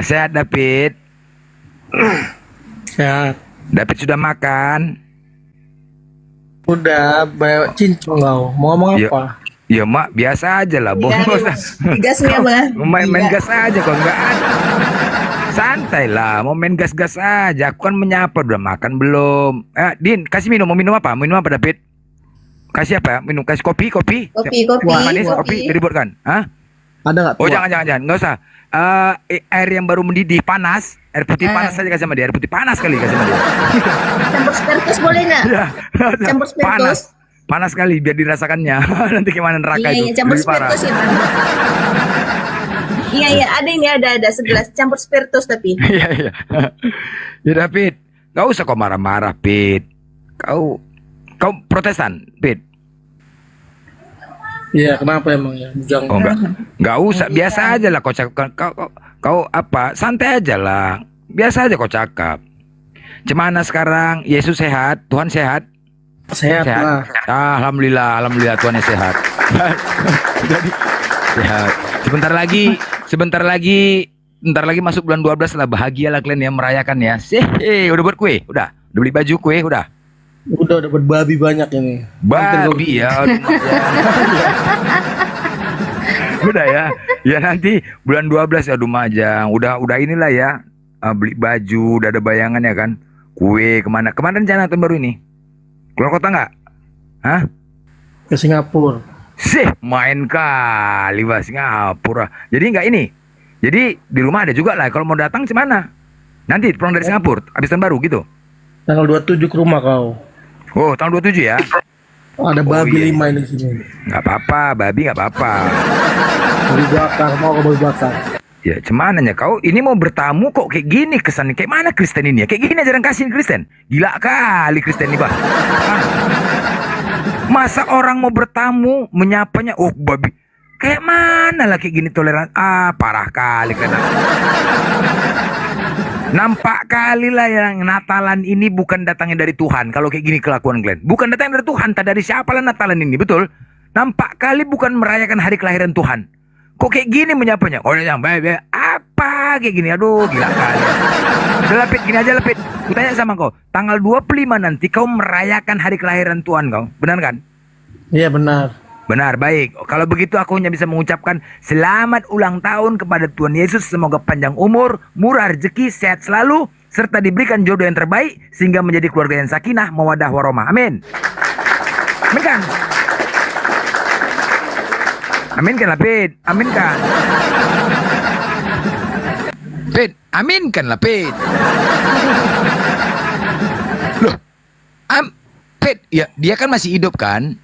Sehat David. Sehat. David sudah makan. Udah, bawa cincong kau. Mau ngomong Ya. apa? Ya mak biasa aja lah, Ya, gasnya Bang. main gas aja kok nggak ada. Santai lah, mau main gas aja. Aku kan menyapa, udah makan belum? Din, kasih minum. Mau minum apa? Minum apa David? Kasih apa? Minum, kasih kopi. Kopi. Manis kopi dari kan? Hah? Ada nggak? Oh jangan, nggak usah. Air yang baru mendidih panas, air putih panas saja kasih sama dia. Air putih panas kali kasih sama dia. Campur spiritus boleh nggak? Ya, Campur spiritus. panas kali biar dirasakannya. Nanti gimana neraka Iya, itu? campur Lebih parah. spiritus itu. Iya, ada segelas campur spiritus tapi. Iya. Ya David, nggak usah kau marah-marah, Pit. Kau Protestan, Pit. Iya, kenapa emang ya? Jangan. Oh nggak usah, biasa aja lah kau cakap. Kau apa? Santai aja lah, biasa aja kau cakap. Cemana sekarang? Yesus sehat, Tuhan sehat. Sehat lah. Alhamdulillah Tuhan yang sehat. Jadi sehat. Sebentar lagi masuk bulan 12 lah, bahagialah kalian yang merayakan ya. Udah buat kue, udah beli baju kue, udah. Udah dapat babi banyak ini. Babi ya. Udah ya. Ya nanti bulan 12 ya Lumajang. Udah inilah ya. Beli baju, udah ada bayangan ya kan. Kue kemana rencana tahun baru ini? Keluar kota nggak? Hah? Ke Singapura. Main kali bah Singapura. Jadi nggak ini. Jadi di rumah ada juga lah. Kalau mau datang gimana? Nanti pulang dari Singapura, habis tahun baru gitu. Tanggal 27 ke rumah kau. Oh, tahun 27 ya? Ada babi iya. 5 ini di sini. Nggak apa-apa, babi nggak apa-apa. Babi bakar, mau ke babi bakar. Ya, cemananya kau ini mau bertamu kok kayak gini kesannya. Kayak mana Kristen ini ya? Kayak gini ajaran kasih Kristen. Gila kali Kristen ini, bah. Masa orang mau bertamu menyapanya, oh babi. Kayak mana lah kayak gini toleran? Parah kali kan. Nampak kali lah yang Natalan ini bukan datangnya dari Tuhan. Kalau kayak gini kelakuan Glenn. Bukan datangnya dari Tuhan. Tak dari siapa lah Natalan ini, betul? Nampak kali bukan merayakan hari kelahiran Tuhan. Kok kayak gini menyapanya? Oh yang baik. Apa kayak gini? Aduh gila kali. Udah Lapit, gini aja Lapit. Kutanya sama kau. Tanggal 25 nanti kau merayakan hari kelahiran Tuhan kau. Benar kan? Iya benar. Benar, baik. Kalau begitu aku hanya bisa mengucapkan selamat ulang tahun kepada Tuhan Yesus. Semoga panjang umur, murah rezeki, sehat selalu, serta diberikan jodoh yang terbaik sehingga menjadi keluarga yang sakinah, mawaddah warahmah. Amin. Amin kan? Amin kan lah, Pit? Amin kan? Pit, amin kan lah, Pit? Loh, Pit, ya, dia kan masih hidup kan?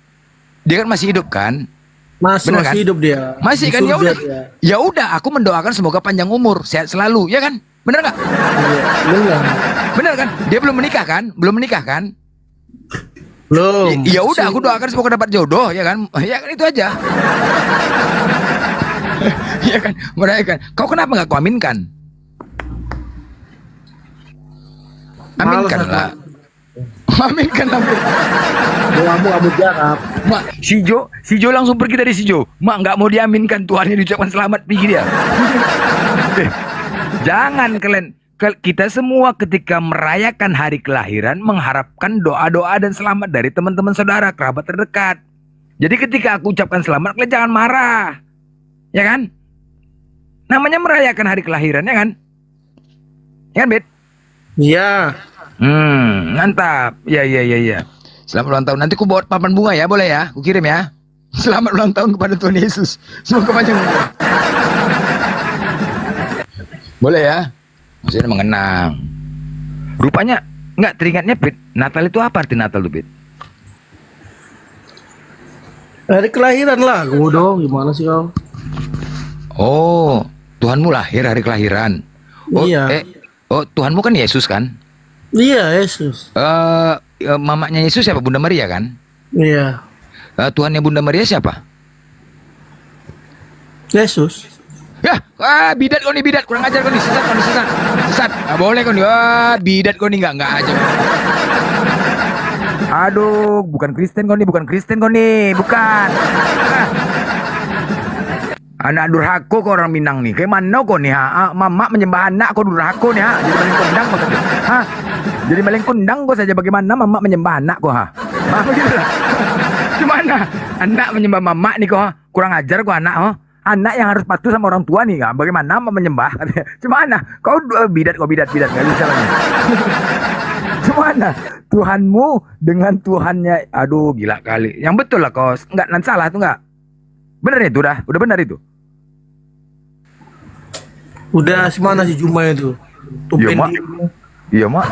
Dia kan masih hidup kan? Masih Bener kan? hidup dia. Masih Di kan? Ya surga udah. dia. Ya udah, aku mendoakan semoga panjang umur, sehat selalu, ya kan? Bener nggak? Iya, benar. Bener kan? Dia belum menikah kan? Belum menikah kan? Belum. Ya udah, aku doakan semoga dapat jodoh, ya kan? Ya kan itu aja. Ya kan? Mereka kan. Kau kenapa nggak kau aminkan? Aminkan Males, lah. Aminkan lah. Doamu abu jarak. Mak, si Jo langsung pergi dari si Jo. Mak nggak mau diaminkan Tuhannya diucapkan selamat pergi dia. Jangan kalian. Kita semua ketika merayakan hari kelahiran mengharapkan doa-doa dan selamat dari teman-teman saudara, kerabat terdekat. Jadi ketika aku ucapkan selamat, kalian jangan marah. Ya kan? Namanya merayakan hari kelahiran, ya kan? Ya kan, Bet? Iya. Mantap. Ya. Selamat ulang tahun. Nanti aku bawa papan bunga ya, boleh ya? Aku kirim ya. Selamat ulang tahun kepada Tuhan Yesus. Semoga panjang umur. Boleh ya? Maksudnya mengenang. Rupanya nggak teringatnya, Pit. Natal itu apa arti Natal tuh, Pit? Hari kelahiran lah. Bodoh, gimana sih kau? Oh, Tuhanmu lahir hari kelahiran. Oh, Iya. Oh, Tuhanmu kan Yesus kan? Iya, Yesus. Mamanya Yesus siapa? Bunda Maria kan? Iya. Tuhannya Bunda Maria siapa? Yesus. Ya, bidat kau nih, bidat. Kurang ajar kau nih, sesat kau nih, sesat. Sesat. Boleh kau nih. Bidat kau nih, enggak aja. Aduh, bukan Kristen kau nih, bukan. Anak durhaka kau orang Minang nih. Kayak mana kau nih, ha? Mama menyembah anak kau durhaka nih, ha? Jadi maling kondang kau saja. Ha? Jadi maling kondang kau saja, bagaimana mama menyembah anak kau, ha? Begitulah. Gimana? Anak menyembah mama nih kau, ha? Kurang ajar kau anak, ha? Anak yang harus patuh sama orang tua nih, ha? Bagaimana menyembah? Gimana? Kau bidat, enggak bisa lagi. Gimana? Tuhanmu dengan Tuhannya, aduh gila kali. Yang betul lah kau, enggak nanti salah tuh enggak? Bener itu udah benar itu. Udah mana si Juma itu? Iya mak. Iya mak.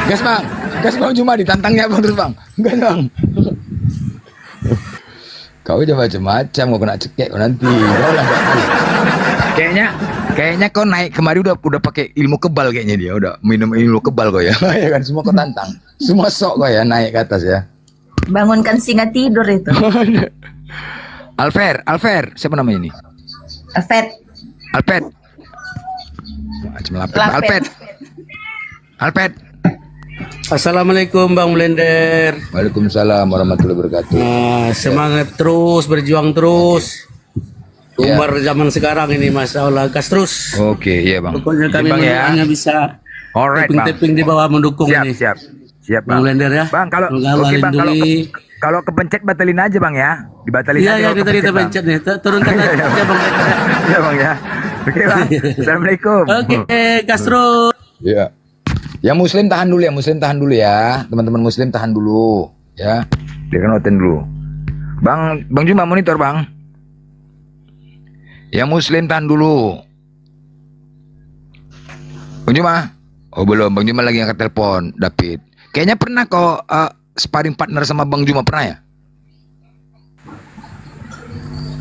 Gas bang Juma ditantangnya bang terus bang. Gas bang. Kau udah macam-macam kau kena cekek kau nanti. Kayaknya kau naik kemari udah pakai ilmu kebal kayaknya dia udah minum ilmu kebal kau ya. Ya kan semua kau tantang. Semua sok kau ya naik ke atas ya. Bangunkan singa tidur itu. Alfer, siapa namanya ini? Alpet. Macam Alpet. Assalamualaikum Bang Blender. Waalaikumsalam warahmatullahi wabarakatuh. Semangat terus, berjuang terus. Umur zaman sekarang ini Mas Allah gas terus. Oke, iya Bang. Pokoknya kami Bang, ya. hanya bisa Alright, Bang. tapping di bawah mendukung ini. Siap Bang Bang. Blender ya. Bang, kalau Oke Bang, kalau kepencet batalin aja Bang ya. Dibatalin aja. Iya, ini tadi terpencet nih. Turunkan aja Bang. Iya Bang ya. Oke Bang. Assalamualaikum. Oke, gas terus. Iya. Yang muslim tahan dulu ya. Teman-teman muslim tahan dulu ya. Biarkan hoten dulu. Bang Juma monitor Bang. Yang muslim tahan dulu. Bang Juma. Oh belum, Bang Juma lagi angkat telepon, David. Kayaknya pernah kok sparring partner sama Bang Juma, pernah ya?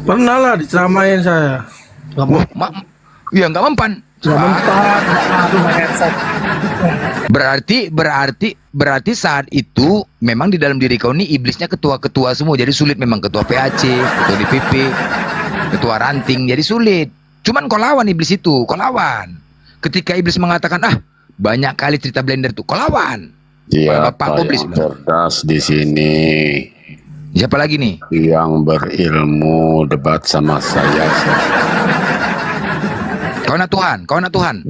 Pernah lah diceramain saya. Iya nggak mempan. Nggak mempan. Aduh, headset. Berarti saat itu memang di dalam diri kau ini iblisnya ketua-ketua semua, jadi sulit memang ketua PAC, ketua DPP, ketua ranting, jadi sulit. Cuman kau lawan iblis itu, kau lawan. Ketika iblis mengatakan, banyak kali cerita blender tuh, kau lawan. Siapa yang cerdas di sini? Siapa lagi nih? Yang berilmu debat sama saya. Kau anak Tuhan.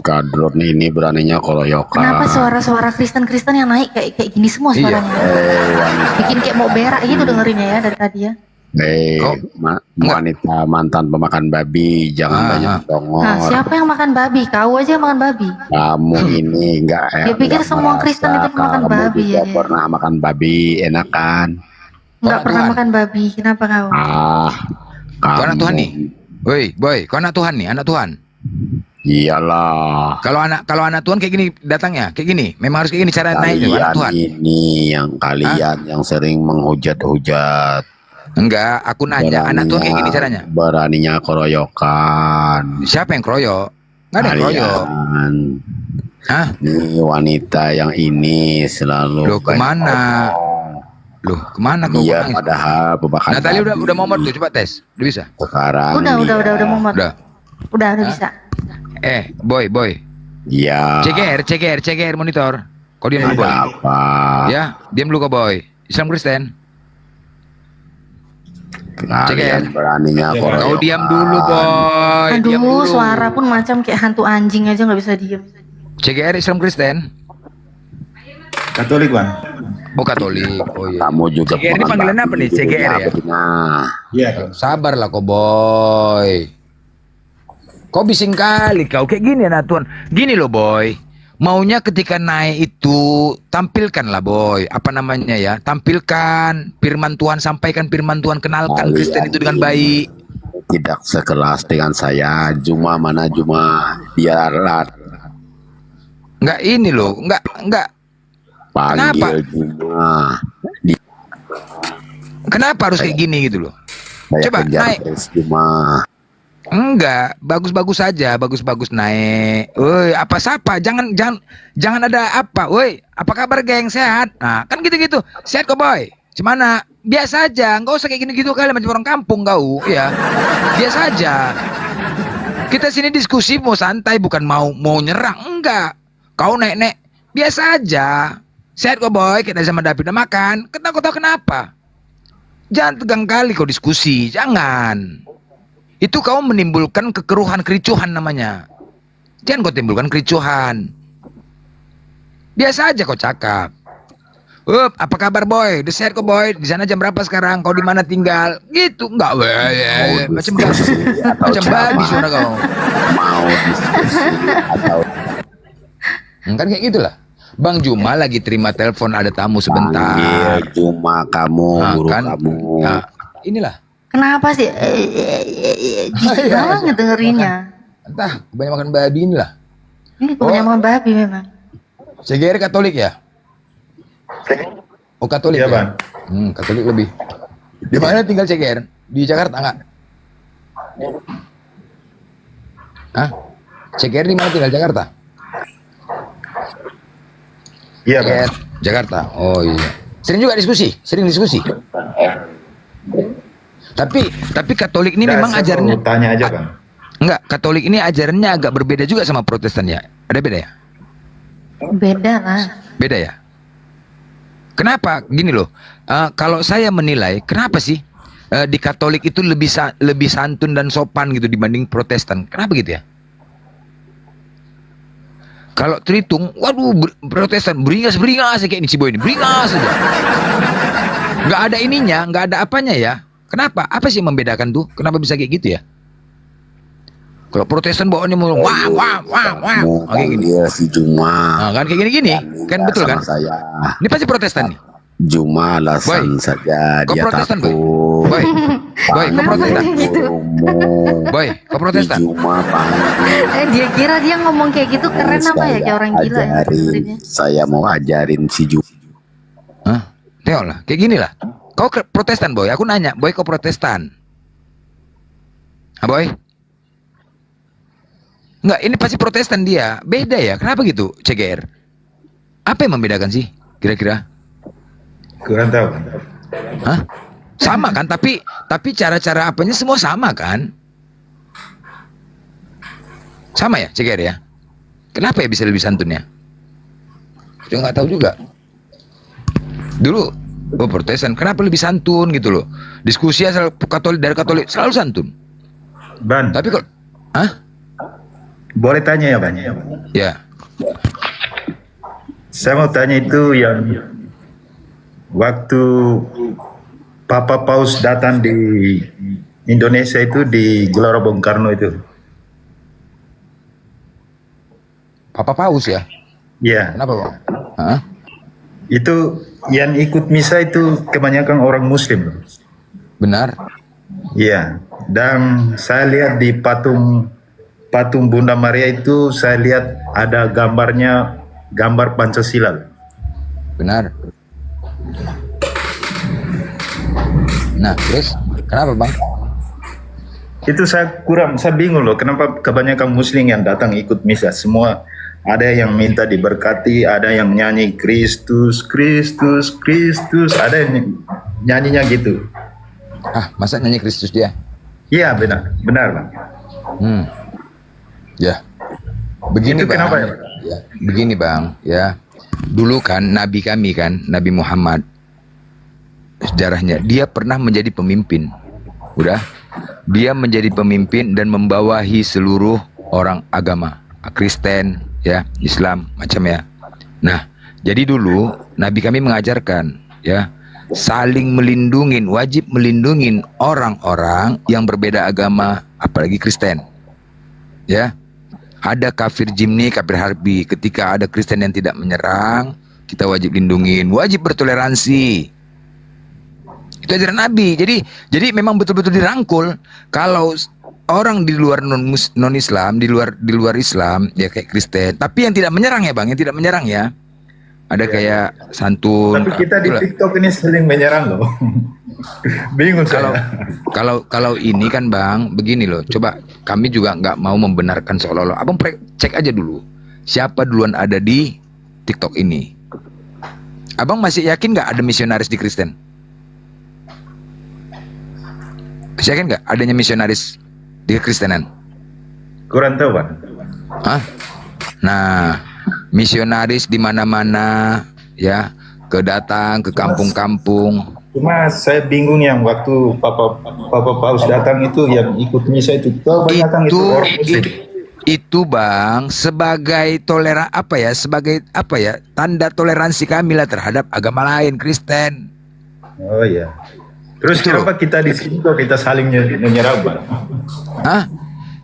Kadrot ini beraninya keroyokan. Kenapa suara-suara Kristen yang naik kayak gini semua Iya. suaranya? Bikin kayak mau berak gitu dengerinnya ya dari tadi ya. Wanita mantan pemakan babi, jangan banyak Nah, dongor. siapa yang makan babi? Kau aja yang makan babi. Kamu ini enggak Dia pikir semua Kristen itu makan babi ya. Kamu pernah makan babi, enak kan? Nggak pernah makan babi. Kenapa kau? Kau anak Tuhan nih. Woi, boy, kau anak Tuhan nih, anak Tuhan. Iyalah. Kalau anak Tuhan kayak gini datangnya, kayak gini. Memang harus kayak gini cara naiknya, anak Tuhan. Kalian yang sering menghujat-hujat. Enggak, aku nanya, anak Tuhan kayak gini caranya. Beraninya keroyokan. Siapa yang keroyok? Nggak ada yang keroyok. Hah? Ini wanita yang ini selalu. Loh, kemana? Loh, kemana kau? Iya, padahal pemakan Natalia babi. udah mau tuh, coba tes. Udah bisa? Sekarang Udah mau Udah. Udah bisa. Boy. Iya. CGR monitor. Kau diam dulu, boy. Ada apa? Ya, diam dulu kau, boy. Islam Kristen. Kalian beraninya keroyokan. Kau diam dulu, boy. Diam Aduh, dulu. suara pun macam kayak hantu anjing aja nggak bisa diem. CGR Islam Kristen. Katolik, Bang. Oh, Katolik. Oh iya. Kamu juga CGR ini panggilan apa nih? CGR ya? Nah, Iya. Sabarlah kau, boy. Kau bising kali kau kayak gini anak Tuhan. Gini loh, boy. Maunya ketika naik itu tampilkanlah, boy. Apa namanya ya? Tampilkan firman Tuhan, sampaikan firman Tuhan, kenalkan Kalian Kristen itu dengan baik. tidak sekelas dengan saya. Juma mana Juma? Biarlah Enggak ini loh, enggak. Kenapa? panggil Juma. Kenapa harus kayak gini gitu loh? Saya Coba kejar naik. terus Juma. Enggak, bagus-bagus saja, bagus-bagus naik. Woi, apa sapa? Jangan ada apa. Woi, apa kabar geng? Sehat? Nah, kan gitu-gitu. Sehat kok, boy. Gimana? Biasa aja, enggak usah kayak gini-gitu kali macam orang kampung kau, ya. Biasa aja. Kita sini diskusi mau santai, bukan mau nyerang, enggak. Kau naik-naik, biasa aja. Sehat kok, boy. Kita sama David udah makan. Kau tahu kenapa? Jangan tegang kali kau diskusi, jangan. Itu kau menimbulkan kekeruhan, kericuhan namanya. Jangan kau timbulkan kericuhan. Biasa aja kau cakap. Apa kabar, boy? Udah sehat kok, boy? Di sana jam berapa sekarang? Kau di mana tinggal? Gitu, enggak, macam babi suara kau. Mau diskusi atau Kan kayak gitulah. Bang Juma lagi terima telepon, ada tamu sebentar. panggil Juma kamu, guru kamu. Nah, inilah. Kenapa sih? Jijik banget dengerinnya. Entah, kebanyakan makan babi inilah. Ini kebanyakan makan babi memang. CGR Katolik ya? Oh, Katolik Iya, ya? Bang. Katolik lebih. Di mana tinggal CGR? Di Jakarta enggak? Hah? CGR di mana tinggal? Jakarta? Iya, Bang. CGR Jakarta. Oh iya. Sering juga diskusi? Sering diskusi? Tapi Katolik ini memang Saya ajarnya mau tanya aja, Bang. enggak, Katolik ini ajarannya agak berbeda juga sama Protestan ya? Ada beda ya? Beda lah. Beda ya? Kenapa? Gini loh, kalau saya menilai, kenapa sih di Katolik itu lebih santun dan sopan gitu dibanding Protestan? Kenapa gitu ya? Kalau terhitung, waduh, Protestan beringas kayak ini si boy ini, beringas aja. Nggak ada ininya, nggak ada apanya ya. Kenapa? Apa sih yang membedakan tuh? Kenapa bisa kayak gitu ya? Kalau Protestan bawaannya mulu wah, Kamu kayak gini. panggil si Juma. Nah, kan kayak gini, kan Nikah betul sama kan? Saya. Ini pasti Protestan nih. Juma alasan Boy, saja kau dia Protestan, Boy? takut. Boy, kau Protestan? Gurumu. Boy, kau Protestan? Si Juma panggil. Dia kira dia ngomong kayak gitu keren apa ya, kayak orang gila ya dengerinnya. Saya mau ajarin si Juma. Hah? Tengok lah, kayak gini lah. Kau Protestan, Boy? Aku nanya, Boy, kau Protestan? Ah, Boy? Enggak, ini pasti Protestan dia. Beda ya. Kenapa gitu, CGR? Apa yang membedakan sih kira-kira? Kurang tahu. Hah? Sama kan? Tapi cara-cara apanya semua sama kan? Sama ya, CGR ya? Kenapa ya bisa lebih santun ya? Udah nggak tahu juga. Dulu Protestan, kenapa lebih santun gitu loh? Diskusi asal dari Katolik selalu santun. Ban. Tapi kok, hah? Boleh tanya ya, Ban? Ya. Saya mau tanya itu yang waktu Papa Paus datang di Indonesia itu di Gelora Bung Karno itu. Papa Paus ya? Iya. Kenapa Bang? Hah? Itu yang ikut misa itu kebanyakan orang Muslim. Benar. Iya. Dan saya lihat di patung Bunda Maria itu saya lihat ada gambar Pancasila. Benar. Nah, terus kenapa Bang? Itu saya bingung loh, kenapa kebanyakan Muslim yang datang ikut misa semua ada yang minta diberkati, ada yang nyanyi Kristus, Kristus, Kristus, ada yang nyanyinya gitu. Ah, masa nyanyi Kristus dia? Iya benar Bang. Ya. Begini Itu Bang. kenapa ya? Ya, begini Bang, ya. Dulu kan Nabi kami kan, Nabi Muhammad, sejarahnya dia pernah menjadi pemimpin. Udah, dia menjadi pemimpin dan membawahi seluruh orang agama, Kristen, ya, Islam, macam ya. Nah, jadi dulu Nabi kami mengajarkan, ya, saling melindungin, wajib melindungin orang-orang yang berbeda agama, apalagi Kristen. Ya, ada kafir jimni, kafir harbi. Ketika ada Kristen yang tidak menyerang, kita wajib lindungin, wajib bertoleransi. Itu ajaran Nabi. Jadi memang betul-betul dirangkul. Kalau orang di luar non Islam, di luar Islam, ya kayak Kristen, tapi yang tidak menyerang ya Bang, yang tidak menyerang ya. Ada kayak santun. Tapi kita di TikTok ini sering menyerang loh. Bingung Kalau ini kan Bang, begini loh. Coba kami juga nggak mau membenarkan seolah-olah. Abang cek aja dulu. Siapa duluan ada di TikTok ini? Abang masih yakin nggak ada misionaris di Kristen? Masih yakin nggak adanya misionaris di Kristenan? Kurang tahu Pak. Hah? Nah, misionaris di mana-mana ya, kedatang ke kampung-kampung. Cuma saya bingung yang waktu Papa Paus datang itu yang ikut misa itu kebanyakan itu orang Muslim. Itu Bang, sebagai sebagai tanda toleransi kami lah terhadap agama lain, Kristen. Oh iya. Terus kenapa kita di sini kok kita saling menyerang Bang? Hah?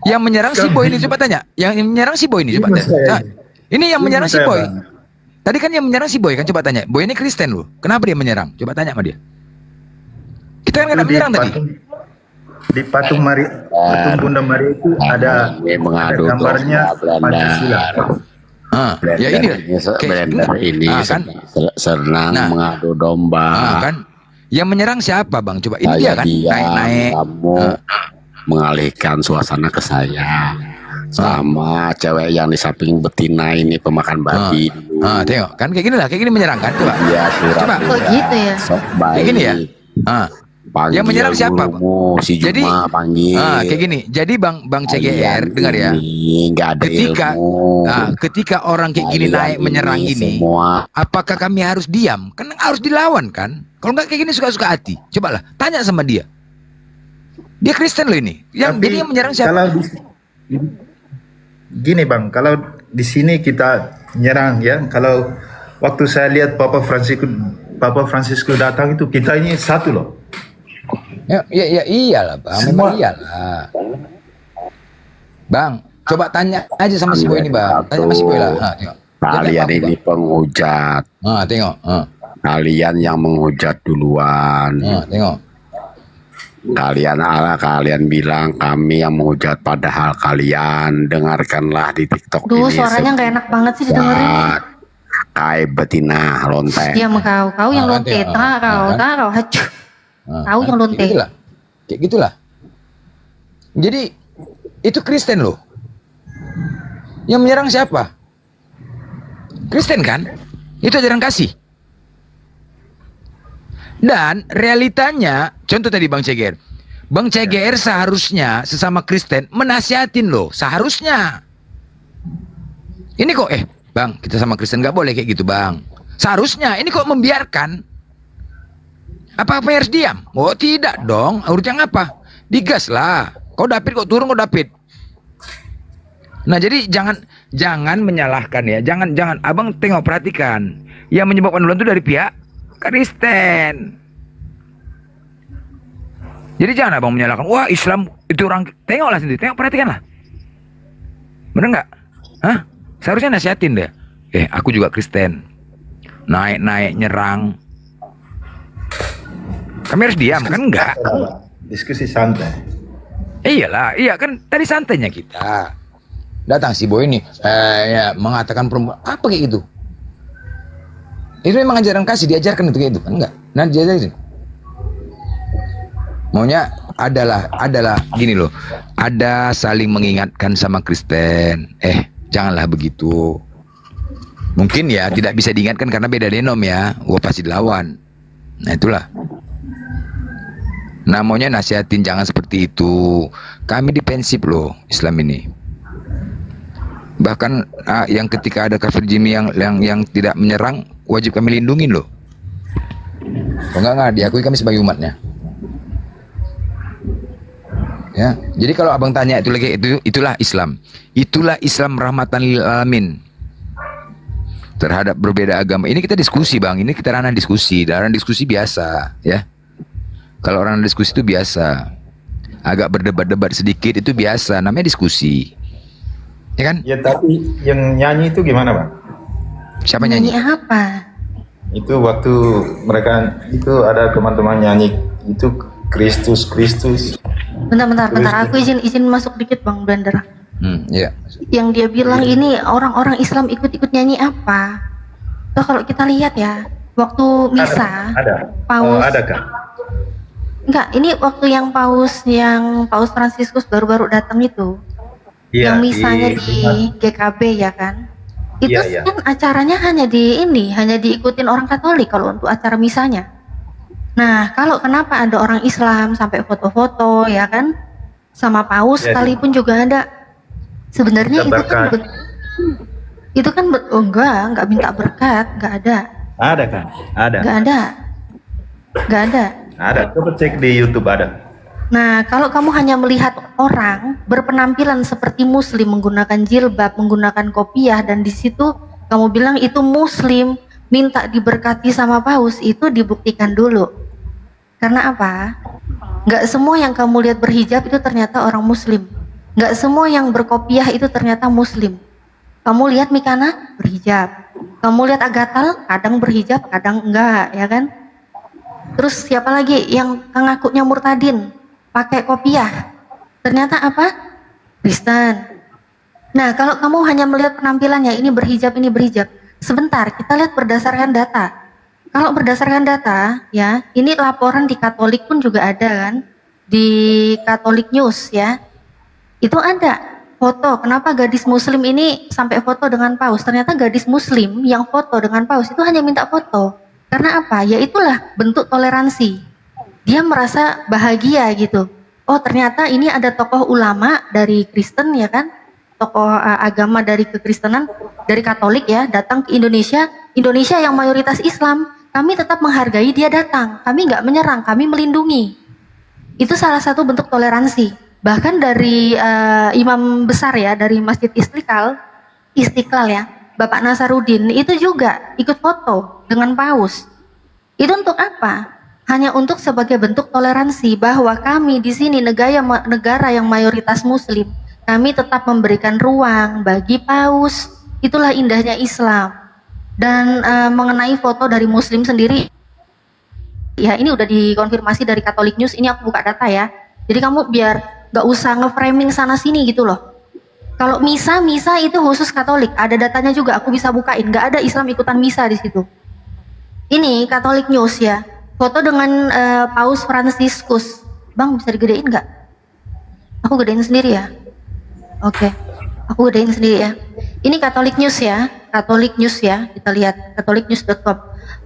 Yang menyerang si Boy ini coba tanya. Yang menyerang si Boy ini coba tanya. Ini yang menyerang si Boy. Tadi kan yang menyerang si Boy kan, coba tanya. Boy ini Kristen loh. Kenapa dia menyerang? Coba tanya sama dia. Kita kan nggak menyerang tadi. Di patung Bunda Maria itu ada gambarnya Pancasila. Ya ini Blender ini kan? senang mengadu domba. Kan? Yang menyerang siapa Bang? Coba ini dia kan naik-naik. Kamu mengalihkan suasana ke saya. Sama cewek yang di samping betina ini pemakan babi dulu. Tengok kan kayak gini menyerang kan, coba. Iya, coba. Kok gitu ya? Kayak gini ya. Yang menyerang siapa? Si Juma, jadi panggil. Kayak gini. Jadi Bang CGR dengar ya. Ketika orang kayak gini naik menyerang gini, apakah kami harus diam? Kan harus dilawan kan? Kalau nggak kayak gini suka-suka hati. Cobalah tanya sama dia. Dia Kristen loh ini. Yang dia menyerang siapa? Kalau gini Bang, kalau di sini kita nyerang ya. Kalau waktu saya lihat Papa Francisco datang itu kita ini satu loh. Ya iyalah Bang, memang iyalah. Bang, coba tanya aja sama si Boy ini Bang. Tanya sama si Boy lah. Kalian ini penghujat. Tengok. Kalian yang menghujat duluan. Tengok. Kalian bilang kami yang menghujat, padahal kalian dengarkanlah di TikTok Duh, ini. suaranya nggak enak banget sih didengerin. Kayak betina lonte. Diam kau yang lonte, taruh, hacu. Kau yang lonte. Kayak gitulah. Jadi itu Kristen loh. Yang menyerang siapa? Kristen kan? Itu ajaran kasih. Dan realitanya, contoh tadi Bang CGR. Bang CGR seharusnya sesama Kristen menasihatin loh, seharusnya. Ini kok Bang, kita sama Kristen nggak boleh kayak gitu Bang. Seharusnya, ini kok membiarkan. Apa harus diam? Oh tidak dong, urutnya apa? Digas lah. Kau David kok turun, kau David. Nah jadi jangan menyalahkan ya, jangan abang tengok perhatikan yang menyebabkan duluan itu dari pihak Kristen. Jadi jangan abang menyalahkan, wah Islam itu orang, tengoklah sendiri, tengok perhatikanlah, bener nggak? Hah? Seharusnya nasihatin deh. Aku juga Kristen, naik nyerang, kami harus diam kan enggak? Diskusi santai. Iyalah, iya kan tadi santainya kita. Datang si boy ini ya, mengatakan perempuan apa kayak gitu. Itu memang ajaran kasih, diajarkan itu kayak itu kan enggak? Nah diajarin. Maunya adalah gini loh. Ada saling mengingatkan sama Kristen. Janganlah begitu. Mungkin ya tidak bisa diingatkan karena beda denom ya. Gua pasti dilawan. Nah itulah. Nah maunya nasihatin jangan seperti itu. Kami defensif loh Islam ini. Bahkan yang ketika ada kafir Jimmy yang tidak menyerang, wajib kami lindungin loh. Kalau enggak diakui kami sebagai umatnya. Ya, jadi kalau abang tanya itulah Islam. Itulah Islam rahmatan lil alamin. Terhadap berbeda agama. Ini kita diskusi bang. Ini kita ranah diskusi. Ranah diskusi biasa, ya. Kalau orang diskusi itu biasa. Agak berdebat-debat sedikit itu biasa. Namanya diskusi. Ya kan? Ya tapi yang nyanyi itu gimana bang? Siapa nyanyi? apa? Itu waktu mereka itu ada teman-teman nyanyi itu Kristus. Bentar. Aku izin masuk dikit Bang Blender. Iya. Yang dia bilang ini orang-orang Islam ikut-ikut nyanyi apa? So, kalau kita lihat ya, waktu misa, Ada. Paus. Ada kan? Enggak, ini waktu yang Paus Fransiskus baru-baru datang itu. Iya, yang misanya di GKB ya kan? Itu Iya. kan acaranya hanya diikutin orang Katolik kalau untuk acara misanya. Nah, kenapa ada orang Islam sampai foto-foto ya kan? Sama Paus Jadi, sekalipun juga ada. Sebenarnya itu kan enggak minta berkat, enggak ada. Ada kan? Ada. Enggak ada. Ada. Coba cek di YouTube ada. Nah, kalau kamu hanya melihat orang berpenampilan seperti muslim menggunakan jilbab, menggunakan kopiah dan di situ kamu bilang itu muslim, minta diberkati sama Paus, itu dibuktikan dulu. Karena apa? Nggak semua yang kamu lihat berhijab itu ternyata orang muslim. Nggak semua yang berkopiah itu ternyata muslim. Kamu lihat Mikana berhijab. Kamu lihat Agatal kadang berhijab, kadang enggak, ya kan? Terus siapa lagi yang ngakunya murtadin? Pakai kopiah, ternyata apa? Kristen. Nah, kalau kamu hanya melihat penampilannya, ini berhijab, sebentar, kita lihat berdasarkan data. Kalau berdasarkan data, ya, ini laporan di Katolik pun juga ada kan, di Katolik News ya, itu ada foto, kenapa gadis muslim ini sampai foto dengan Paus, ternyata gadis muslim yang foto dengan Paus itu hanya minta foto, karena apa? Ya itulah bentuk toleransi. Dia merasa bahagia gitu. Oh ternyata ini ada tokoh ulama dari Kristen ya kan, tokoh agama dari kekristenan, dari Katolik ya, datang ke Indonesia yang mayoritas Islam. Kami tetap menghargai dia datang, kami nggak menyerang, kami melindungi. Itu salah satu bentuk toleransi. Bahkan dari imam besar ya, dari Masjid Istiqlal ya, Bapak Nasarudin itu juga ikut foto dengan Paus. Itu untuk apa? Hanya untuk sebagai bentuk toleransi bahwa kami di sini negara yang mayoritas muslim, kami tetap memberikan ruang bagi Paus. Itulah indahnya Islam. Dan mengenai foto dari muslim sendiri, ya ini udah dikonfirmasi dari Katolik News, ini aku buka data ya. Jadi kamu biar gak usah nge-framing sana sini gitu loh. Kalau misa itu khusus Katolik, ada datanya juga, aku bisa bukain, gak ada Islam ikutan misa di situ. Ini Katolik News ya. Foto dengan Paus Fransiskus. Bang bisa digedein nggak? Aku gedein sendiri ya. Oke. Aku gedein sendiri ya. Ini Catholic News ya, Catholic News ya. Kita lihat catholicnews.com.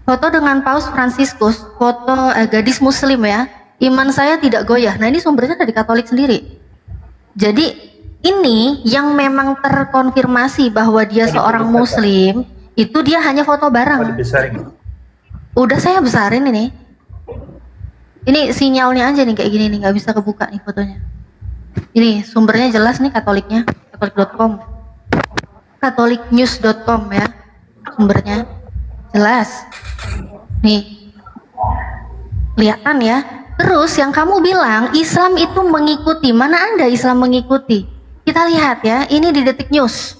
Foto dengan Paus Fransiskus, foto gadis Muslim ya. Iman saya tidak goyah. Nah ini sumbernya dari Katolik sendiri. Jadi ini yang memang terkonfirmasi bahwa dia seorang Muslim, itu dia hanya foto bareng. Udah saya besarin ini. Ini sinyalnya aja nih kayak gini nih, nggak bisa kebuka nih fotonya. Ini sumbernya jelas nih Katoliknya, katolik.com, catholicnews.com ya, sumbernya jelas. Nih, kelihatan ya. Terus yang kamu bilang Islam itu mengikuti, mana ada Islam mengikuti? Kita lihat ya, ini di Detik News.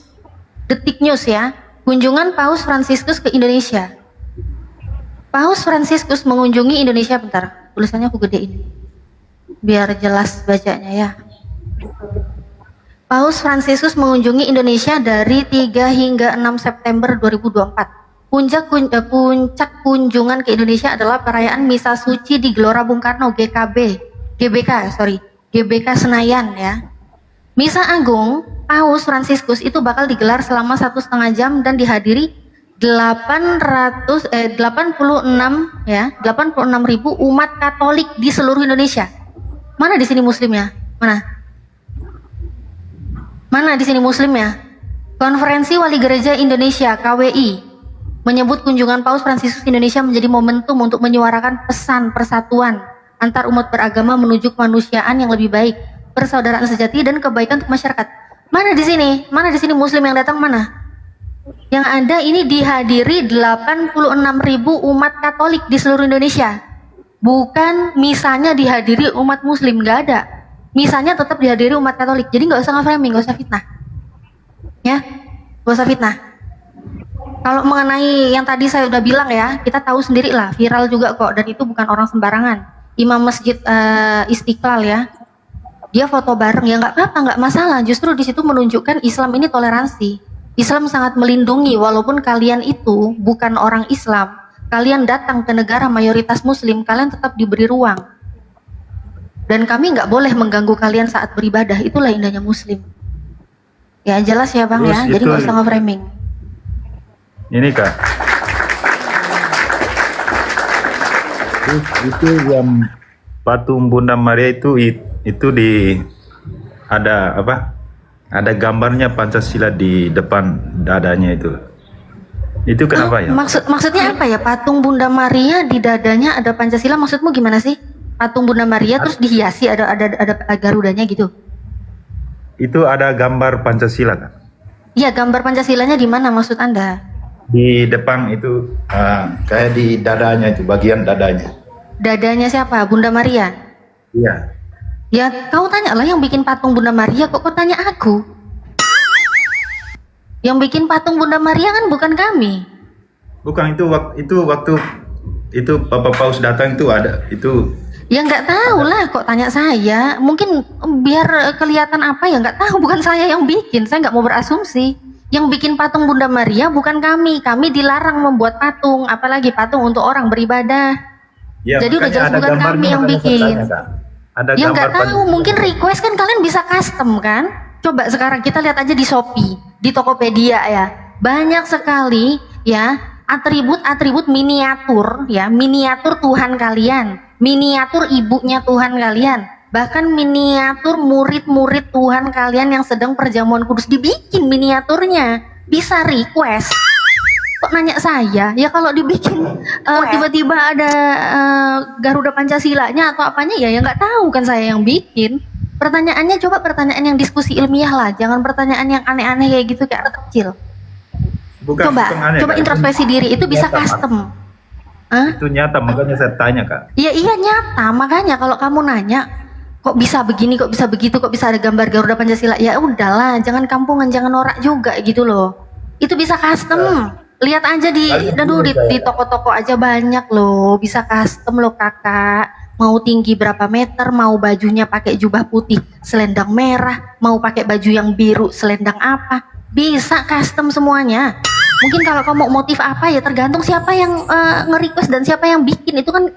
Detik News ya, kunjungan Paus Fransiskus ke Indonesia. Paus Fransiskus mengunjungi Indonesia, bentar, tulisannya aku gedein biar jelas bacanya ya. Paus Fransiskus mengunjungi Indonesia dari 3 hingga 6 September 2024. Puncak kunjungan ke Indonesia adalah perayaan Misa Suci di Gelora Bung Karno GBK Senayan ya. Misa Agung Paus Fransiskus itu bakal digelar selama 1,5 jam dan dihadiri 86 ya, 86.000 umat Katolik di seluruh Indonesia. Mana di sini muslimnya? Mana di sini muslimnya? Konferensi Wali Gereja Indonesia KWI menyebut kunjungan Paus Fransiskus Indonesia menjadi momentum untuk menyuarakan pesan persatuan antar umat beragama menuju kemanusiaan yang lebih baik, persaudaraan sejati dan kebaikan untuk masyarakat. Mana di sini? Mana di sini muslim yang datang mana? Yang ada ini dihadiri 86.000 umat Katolik di seluruh Indonesia. Bukan misanya dihadiri umat muslim, nggak ada. Misanya tetap dihadiri umat Katolik. Jadi nggak usah nge-framing, nggak usah fitnah. Ya, nggak usah fitnah. Kalau mengenai yang tadi saya udah bilang ya, kita tahu sendiri lah, viral juga kok, dan itu bukan orang sembarangan. Imam Masjid Istiqlal ya, dia foto bareng ya nggak apa-apa, nggak masalah. Justru di situ menunjukkan Islam ini toleransi. Islam sangat melindungi walaupun kalian itu bukan orang Islam, kalian datang ke negara mayoritas Muslim, kalian tetap diberi ruang. Dan kami nggak boleh mengganggu kalian saat beribadah. Itulah indahnya Muslim. Ya jelas ya Bang. Terus ya, jadi nggak usah nge-framing. Ini Kak, itu yang patung Bunda Maria itu di ada apa? Ada gambarnya Pancasila di depan dadanya itu. Itu kenapa ya? Maksudnya apa ya? Patung Bunda Maria di dadanya ada Pancasila, maksudmu gimana sih? Patung Bunda Maria terus dihiasi ada garudanya gitu. Itu ada gambar Pancasila kan? Iya, gambar Pancasilanya di mana maksud Anda? Di depan itu kayak di dadanya itu, bagian dadanya. Dadanya siapa? Bunda Maria? Iya. Ya kau tanya lah yang bikin patung Bunda Maria, kok kau tanya aku? Yang bikin patung Bunda Maria kan bukan kami. Bukan, itu waktu itu Papa Paus datang itu ada itu. Ya nggak tahu lah, kok tanya saya. Mungkin biar kelihatan apa ya, nggak tahu. Bukan saya yang bikin, saya nggak mau berasumsi. Yang bikin patung Bunda Maria bukan kami. Kami dilarang membuat patung, apalagi patung untuk orang beribadah. Ya, jadi udah jelas bukan kami yang bikin. Ada yang nggak tahu, Pancasila. mungkin request kan kalian bisa custom kan? Coba sekarang kita lihat aja di Shopee, di Tokopedia ya. Banyak sekali ya atribut-atribut miniatur ya, miniatur Tuhan kalian, miniatur ibunya Tuhan kalian, bahkan miniatur murid-murid Tuhan kalian yang sedang perjamuan kudus, dibikin miniaturnya. Bisa request. Kok nanya saya? Ya kalau dibikin tiba-tiba ada Garuda Pancasilanya atau apanya ya nggak tahu kan saya yang bikin. Pertanyaannya coba pertanyaan yang diskusi ilmiah lah, jangan pertanyaan yang aneh-aneh kayak gitu kayak anak kecil. Coba Kak. introspeksi diri, itu bisa custom. Itu nyata, makanya saya tanya Kak. Iya nyata, makanya kalau kamu nanya kok bisa begini, kok bisa begitu, kok bisa ada gambar Garuda Pancasila, ya udahlah, jangan kampungan, jangan norak juga gitu loh. Itu bisa custom. Lihat aja di toko-toko aja banyak loh, bisa custom loh kakak. Mau tinggi berapa meter, mau bajunya pakai jubah putih selendang merah, mau pakai baju yang biru selendang apa, bisa custom semuanya. Mungkin kalau kamu motif apa ya tergantung siapa yang nge-request dan siapa yang bikin, itu kan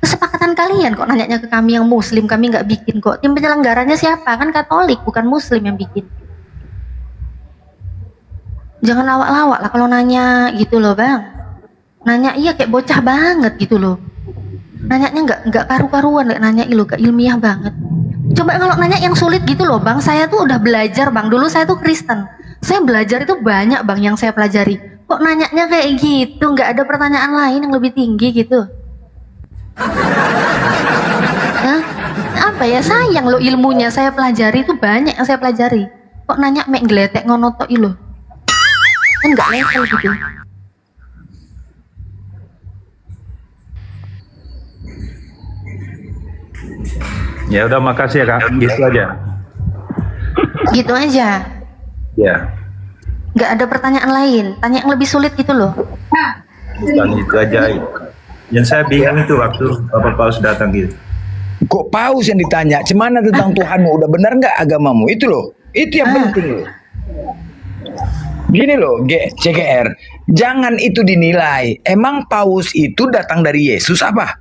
kesepakatan kalian. Kok nanyanya ke kami yang muslim, kami nggak bikin kok. Tim penyelenggaranya siapa? Kan Katolik, bukan muslim yang bikin. Jangan lawak-lawak lah kalau nanya gitu loh bang. Nanya iya kayak bocah banget gitu loh. Nanyanya nggak karu-karuan, nggak nanya lo, gak ilmiah banget. Coba kalau nanya yang sulit gitu loh bang. Saya tuh udah belajar bang. Dulu saya tuh Kristen. Saya belajar itu banyak bang yang saya pelajari. Kok nanyanya kayak gitu? Nggak ada pertanyaan lain yang lebih tinggi gitu? Hah? Apa ya, sayang lo ilmunya saya pelajari itu banyak yang saya pelajari. Kok nanya mek geletek ngono tok ilo? Kan nggak level gitu. Ya udah, makasih ya Kak. Gitu aja. Gitu aja. Ya. Nggak ada pertanyaan lain. Tanya yang lebih sulit gitu loh. Bukan itu aja. Yang saya bingung itu waktu Bapak Paus datang gitu. Kok paus yang ditanya, cemana tentang Tuhanmu, udah benar nggak agamamu? Itu loh, itu yang penting loh. Gini loh, CGR, jangan itu dinilai. Emang paus itu datang dari Yesus apa?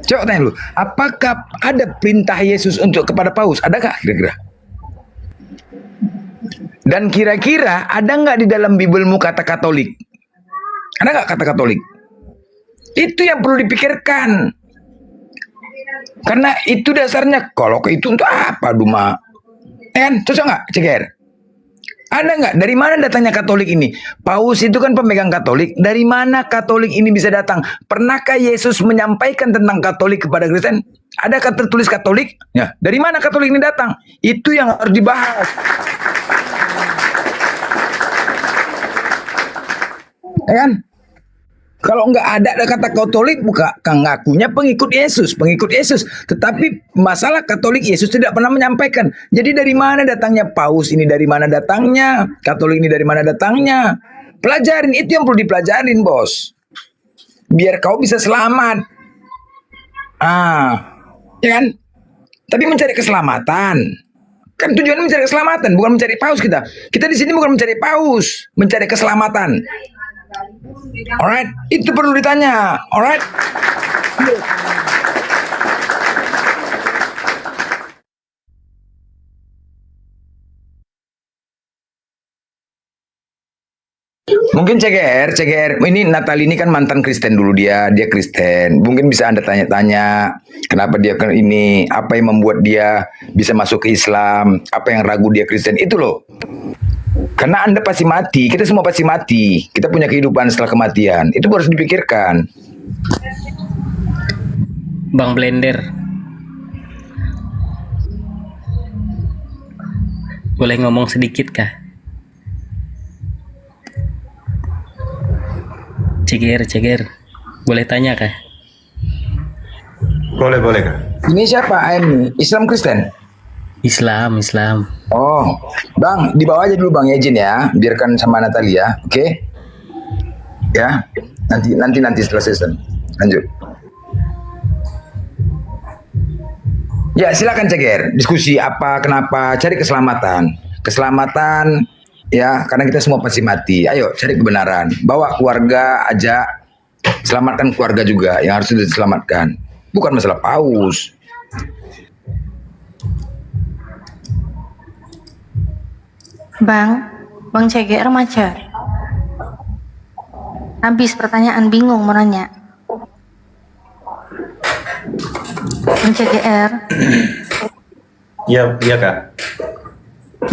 Coba tanya lu, apakah ada perintah Yesus untuk kepada paus? Adakah kira-kira? Dan kira-kira ada nggak di dalam Bibelmu kata Katolik? Ada nggak kata Katolik? Itu yang perlu dipikirkan. Karena itu dasarnya. Kalau ke itu untuk apa, Duma? Kan cocok nggak, CGR? Ada nggak? Dari mana datangnya Katolik ini? Paus itu kan pemegang Katolik. Dari mana Katolik ini bisa datang? Pernahkah Yesus menyampaikan tentang Katolik kepada Kristen? Ada kata tulis Katolik? Ya. Dari mana Katolik ini datang? Itu yang harus dibahas. Ya kan? Kalau nggak ada kata Katolik, bukan ngakunya pengikut Yesus. Tetapi masalah Katolik, Yesus tidak pernah menyampaikan. Jadi dari mana datangnya Paus ini? Dari mana datangnya Katolik ini? Dari mana datangnya? Pelajarin, itu yang perlu dipelajarin, bos. Biar kau bisa selamat. Ya kan? Tapi mencari keselamatan. Kan tujuannya mencari keselamatan, bukan mencari Paus kita. Kita di sini bukan mencari Paus, mencari keselamatan. Alright, itu perlu ditanya. Alright. Mungkin CGR, ini Natal ini kan mantan Kristen dulu dia Kristen. Mungkin bisa Anda tanya-tanya kenapa dia ini, apa yang membuat dia bisa masuk ke Islam, apa yang ragu dia Kristen, itu loh. Karena Anda pasti mati, kita semua pasti mati. Kita punya kehidupan setelah kematian. Itu harus dipikirkan. Bang Blender, boleh ngomong sedikit kah? Ceger, boleh tanya kah? Boleh Kak. Ini siapa AM? Islam Kristen? Islam. Oh, Bang, di bawah aja dulu Bang ya, izin ya, biarkan sama Natalia, oke? Ya, nanti setelah season, lanjut. Ya, silakan CGR, diskusi apa, kenapa, cari keselamatan, ya, karena kita semua pasti mati. Ayo, cari kebenaran, bawa keluarga, ajak, selamatkan keluarga juga yang harus diselamatkan, bukan masalah Paus. Bang CGR macet. Habis pertanyaan, bingung mau nanya. Bang CGR. Iya Kak.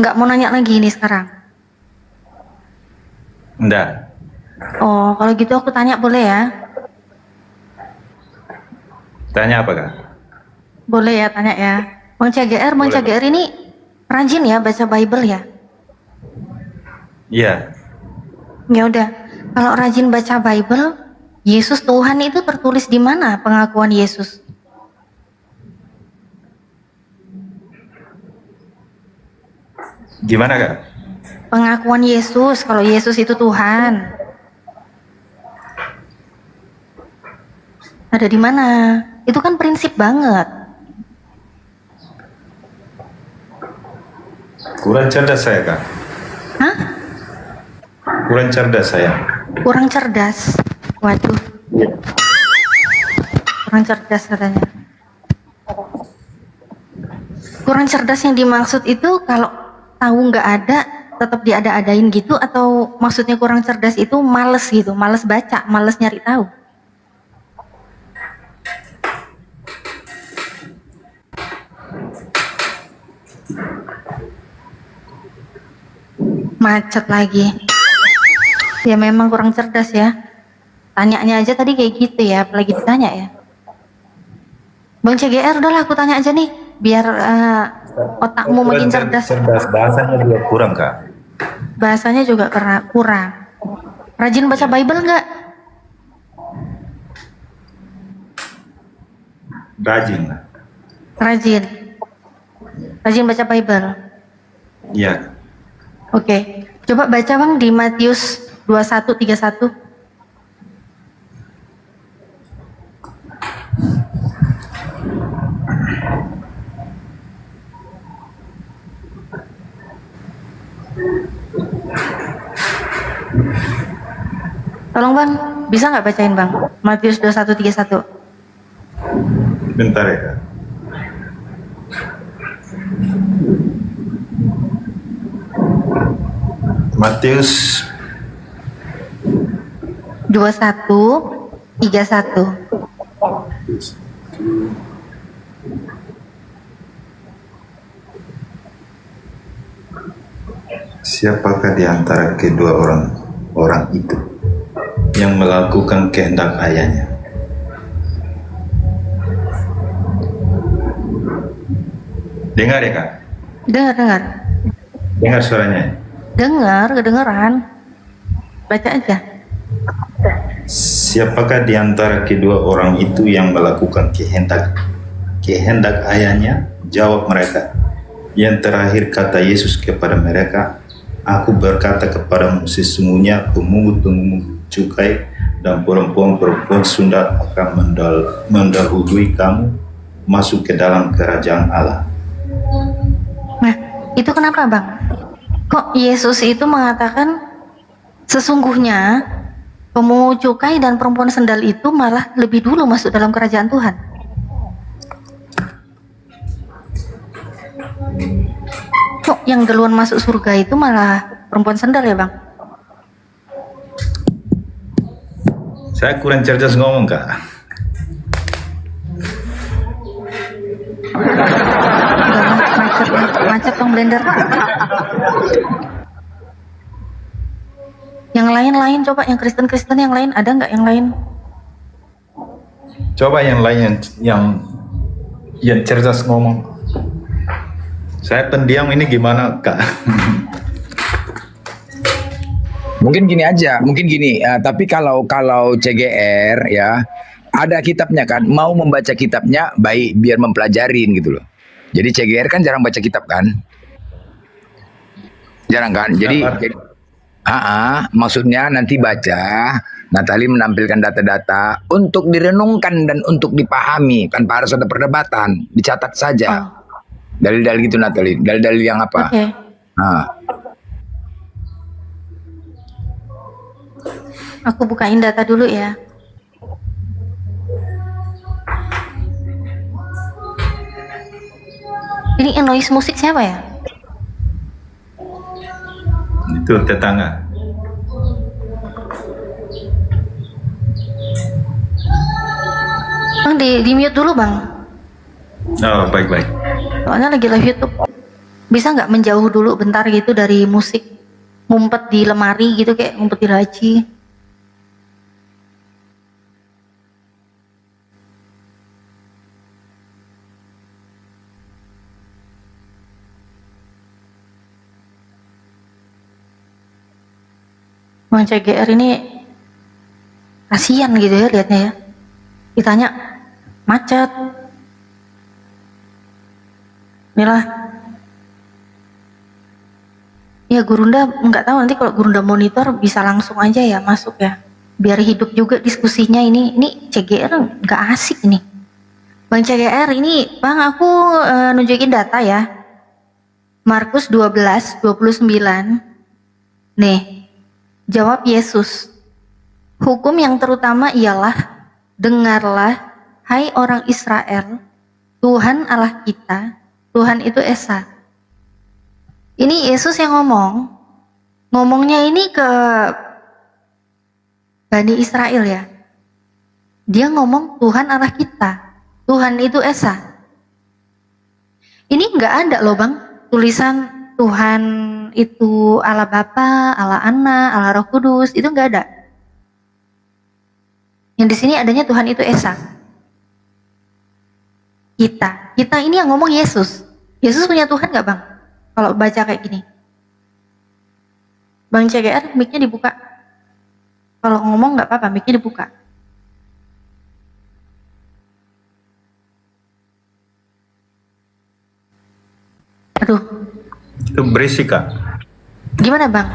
Nggak mau nanya lagi ini sekarang? Enggak. Oh, kalau gitu aku tanya boleh ya? Tanya apa Kak? Boleh ya, tanya ya. Bang CGR ini rajin ya baca Bible ya? Iya. Ya udah, kalau rajin baca Bible, Yesus Tuhan itu tertulis di mana pengakuan Yesus? Gimana Kak? Pengakuan Yesus, kalau Yesus itu Tuhan. Ada di mana? Itu kan prinsip banget. Kurang cerdas saya Kak. Hah? Kurang cerdas saya. Kurang cerdas. Waduh. Kurang cerdas katanya. Kurang cerdas yang dimaksud itu kalau tahu nggak ada, tetap diada-adain gitu, atau maksudnya kurang cerdas itu males gitu, males baca, males nyari tahu? Macet lagi. Ya memang kurang cerdas ya. Tanyanya aja tadi kayak gitu ya, apalagi ditanya ya. Bang CGR, udahlah aku tanya aja nih, biar otakmu makin cerdas. Cerdas, bahasanya juga kurang, Kak. Bahasanya juga kurang. Rajin baca Bible nggak? Rajin lah. Rajin. Rajin baca Bible. Iya. Oke. Coba baca Bang di Matius 21:31. Tolong Bang, bisa nggak bacain Bang? Matius 21:31. Bentar ya, Kak. Matius 21:31. Siapakah di antara kedua orang itu yang melakukan kehendak ayahnya? Dengar ya, Kak? Dengar. Dengar suaranya. Dengar, kedengeran. Baca aja. Siapakah di antara kedua orang itu yang melakukan kehendak ayahnya? Jawab mereka. Yang terakhir kata Yesus kepada mereka, Aku berkata kepadamu, sesungguhnya pemungut-pemungut cukai dan perempuan-perempuan sunat akan mendahului kamu masuk ke dalam kerajaan Allah. Nah, itu kenapa Bang? Kok Yesus itu mengatakan sesungguhnya pemungut cukai dan perempuan sendal itu malah lebih dulu masuk dalam kerajaan Tuhan? Kok yang duluan masuk surga itu malah perempuan sendal ya Bang? Saya kurang cerdas ngomong, Kak. Macet Bang blender. Yang lain-lain coba, yang Kristen-Kristen yang lain ada nggak yang lain? Coba yang lain yang cerdas ngomong. Saya pendiam ini gimana, Kak? Mungkin gini aja, tapi kalau CGR ya ada kitabnya kan, mau membaca kitabnya baik biar mempelajarin gitu loh. Jadi CGR kan jarang baca kitab kan? Jarang kan? Jadi maksudnya nanti baca, Natali menampilkan data-data untuk direnungkan dan untuk dipahami, tanpa harus ada perdebatan, dicatat saja. Dalil-dalil gitu Natali, dalil-dalil yang apa? Oke. Aku bukain data dulu ya. Ini noise musik siapa ya? Itu tetangga. Bang di mute dulu Bang. Oh, baik-baik. Soalnya lagi live YouTube. Bisa nggak menjauh dulu bentar gitu dari musik? Ngumpet di lemari gitu, kayak ngumpet di laci. Bang CGR ini kasihan gitu ya liatnya ya. Ditanya macet. Inilah. Ya Gurunda nggak tahu, nanti kalau Gurunda monitor bisa langsung aja ya masuk ya. Biar hidup juga diskusinya ini. Ini CGR nggak asik ini. Bang CGR ini, Bang aku nunjukin data ya. Markus 12:29. Nih. Jawab Yesus, hukum yang terutama ialah, dengarlah, hai orang Israel, Tuhan Allah kita, Tuhan itu Esa. Ini Yesus yang ngomong, ngomongnya ini ke Bani Israel ya. Dia ngomong Tuhan Allah kita, Tuhan itu Esa. Ini nggak ada loh bang, tulisan Tuhan itu Allah Bapa, Allah Anak, Allah Roh Kudus, itu nggak ada. Yang di sini adanya Tuhan itu Esa. Kita ini yang ngomong Yesus. Yesus punya Tuhan nggak bang? Kalau baca kayak gini, Bang CGR, mic-nya dibuka. Kalau ngomong nggak apa-apa, mic-nya dibuka. Aduh. Itu berisik kak. Gimana bang?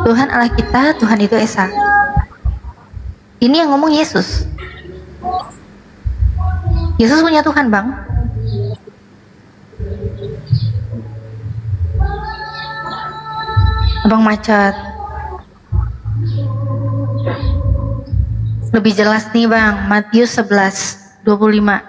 Tuhan Allah kita, Tuhan itu Esa. Ini yang ngomong Yesus. Yesus punya Tuhan bang. Abang macet. Lebih jelas nih bang, Matius 11:25.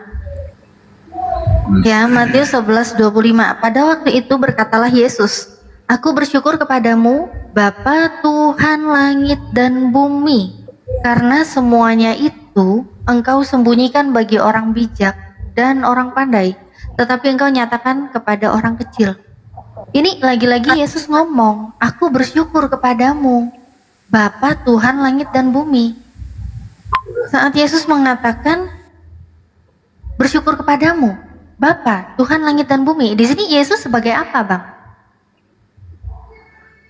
Ya, Matius 11:25. Pada waktu itu berkatalah Yesus, Aku bersyukur kepadamu, Bapa Tuhan langit dan bumi, karena semuanya itu Engkau sembunyikan bagi orang bijak dan orang pandai, tetapi Engkau nyatakan kepada orang kecil. Ini lagi-lagi Yesus ngomong, Aku bersyukur kepadamu, Bapa Tuhan langit dan bumi. Saat Yesus mengatakan bersyukur kepadamu, Bapa, Tuhan langit dan bumi. Di sini Yesus sebagai apa, Bang?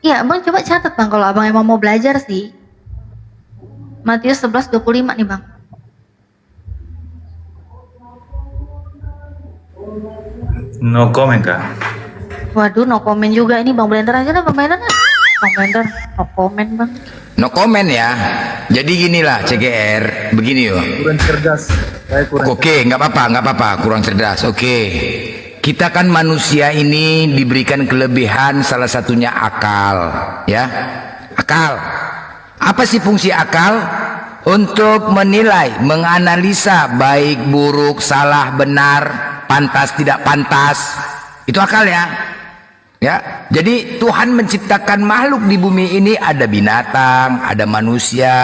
Iya, Bang coba catat, Bang, kalau Abang emang mau belajar sih. Matius 11:25 nih, Bang. No comment kak. Waduh, no comment juga ini, Bang Blender aja lah, Bang Blender. Bang Blender, no comment, Bang. No comment ya. Jadi ginilah CGR, begini yo. Kurang cerdas. Oke, nggak apa-apa, kurang cerdas. Oke, kita kan manusia ini diberikan kelebihan, salah satunya akal, ya. Akal. Apa sih fungsi akal? Untuk menilai, menganalisa baik, buruk, salah, benar, pantas, tidak pantas. Itu akal ya. Ya, jadi Tuhan menciptakan makhluk di bumi ini, ada binatang, ada manusia.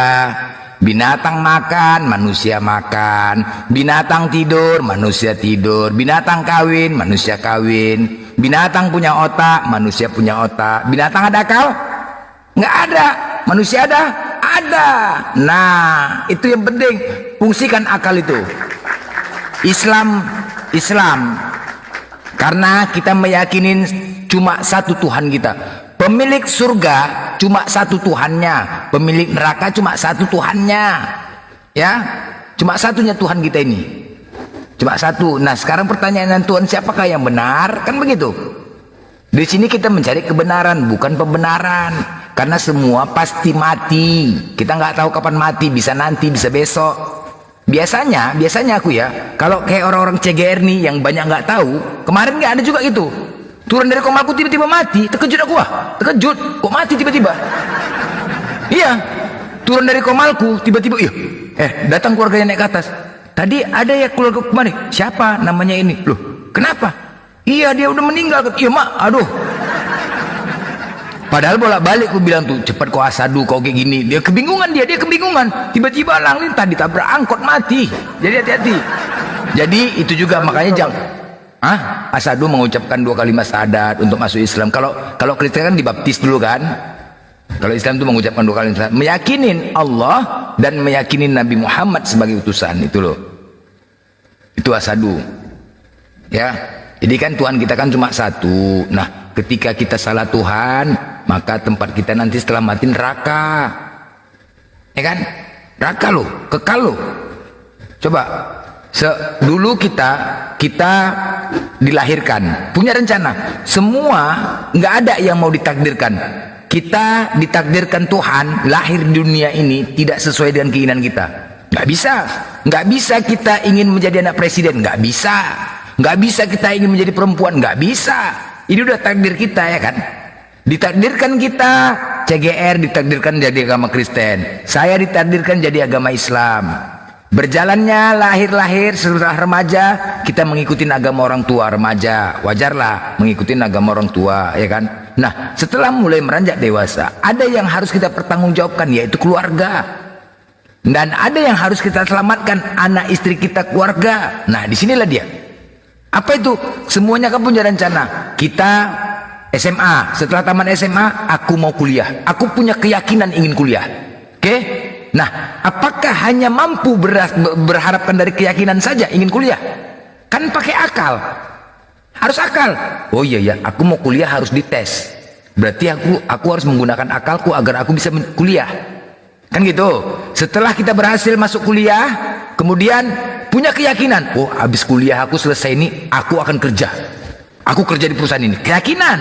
Binatang makan, manusia makan. Binatang tidur, manusia tidur. Binatang kawin, manusia kawin. Binatang punya otak, manusia punya otak. Binatang ada akal? Nggak ada. Manusia ada? Ada. Nah, itu yang penting. Fungsikan akal itu. Islam. Karena kita meyakinin cuma satu Tuhan kita. Pemilik surga cuma satu Tuhannya, pemilik neraka cuma satu Tuhannya, ya, cuma satunya Tuhan kita ini, cuma satu. Nah sekarang pertanyaan Tuhan siapakah yang benar, kan begitu? Di sini kita mencari kebenaran, bukan pembenaran, karena semua pasti mati. Kita nggak tahu kapan mati, bisa nanti, bisa besok. Biasanya aku ya, kalau kayak orang-orang CGR nih yang banyak nggak tahu, kemarin nggak ada juga gitu. Turun dari komaku tiba-tiba mati, terkejut aku, terkejut, kok mati tiba-tiba? Iya, turun dari komalku tiba-tiba, datang keluarganya naik ke atas. Tadi ada ya keluarga kemarin, siapa namanya ini? Loh, kenapa? Iya dia udah meninggal. Iya mak, aduh. Padahal bolak-balik aku bilang tuh, cepat kau asadu kau kayak gini. Dia kebingungan, tiba-tiba lang lintah ditabrak angkot mati. Jadi hati-hati. Jadi itu juga makanya jangan. Asadu mengucapkan 2 kalimat syahadat untuk masuk Islam. Kalau Kristen kan dibaptis dulu kan. Kalau Islam itu mengucapkan 2 kalimat syahadat, meyakinin Allah dan meyakinin Nabi Muhammad sebagai utusan, itu loh. Itu asadu. Ya. Jadi kan Tuhan kita kan cuma satu. Nah, ketika kita salah Tuhan, maka tempat kita nanti setelah mati neraka. Ya kan? Neraka loh, kekal loh. Coba dulu kita dilahirkan punya rencana, semua nggak ada yang mau ditakdirkan. Kita ditakdirkan Tuhan lahir di dunia ini tidak sesuai dengan keinginan kita. Nggak bisa kita ingin menjadi anak presiden, nggak bisa kita ingin menjadi perempuan, nggak bisa. Ini udah takdir kita, ya kan? Ditakdirkan kita CGR ditakdirkan jadi agama Kristen, saya ditakdirkan jadi agama Islam. Berjalannya lahir-lahir setelah remaja, kita mengikuti agama orang tua. Remaja, wajarlah mengikuti agama orang tua, ya kan? Nah, setelah mulai meranjak dewasa, ada yang harus kita pertanggungjawabkan, yaitu keluarga. Dan ada yang harus kita selamatkan, anak istri kita, keluarga. Nah, disinilah dia. Apa itu? Semuanya kan punya rencana. Kita SMA, setelah tamat SMA, aku mau kuliah. Aku punya keyakinan ingin kuliah. Oke? Nah, apakah hanya mampu berharapkan dari keyakinan saja ingin kuliah? Kan pakai akal. Harus akal. Oh iya ya, aku mau kuliah harus dites. Berarti aku harus menggunakan akalku agar aku bisa kuliah. Kan gitu. Setelah kita berhasil masuk kuliah, kemudian punya keyakinan, oh habis kuliah aku selesai ini, aku akan kerja. Aku kerja di perusahaan ini. Keyakinan.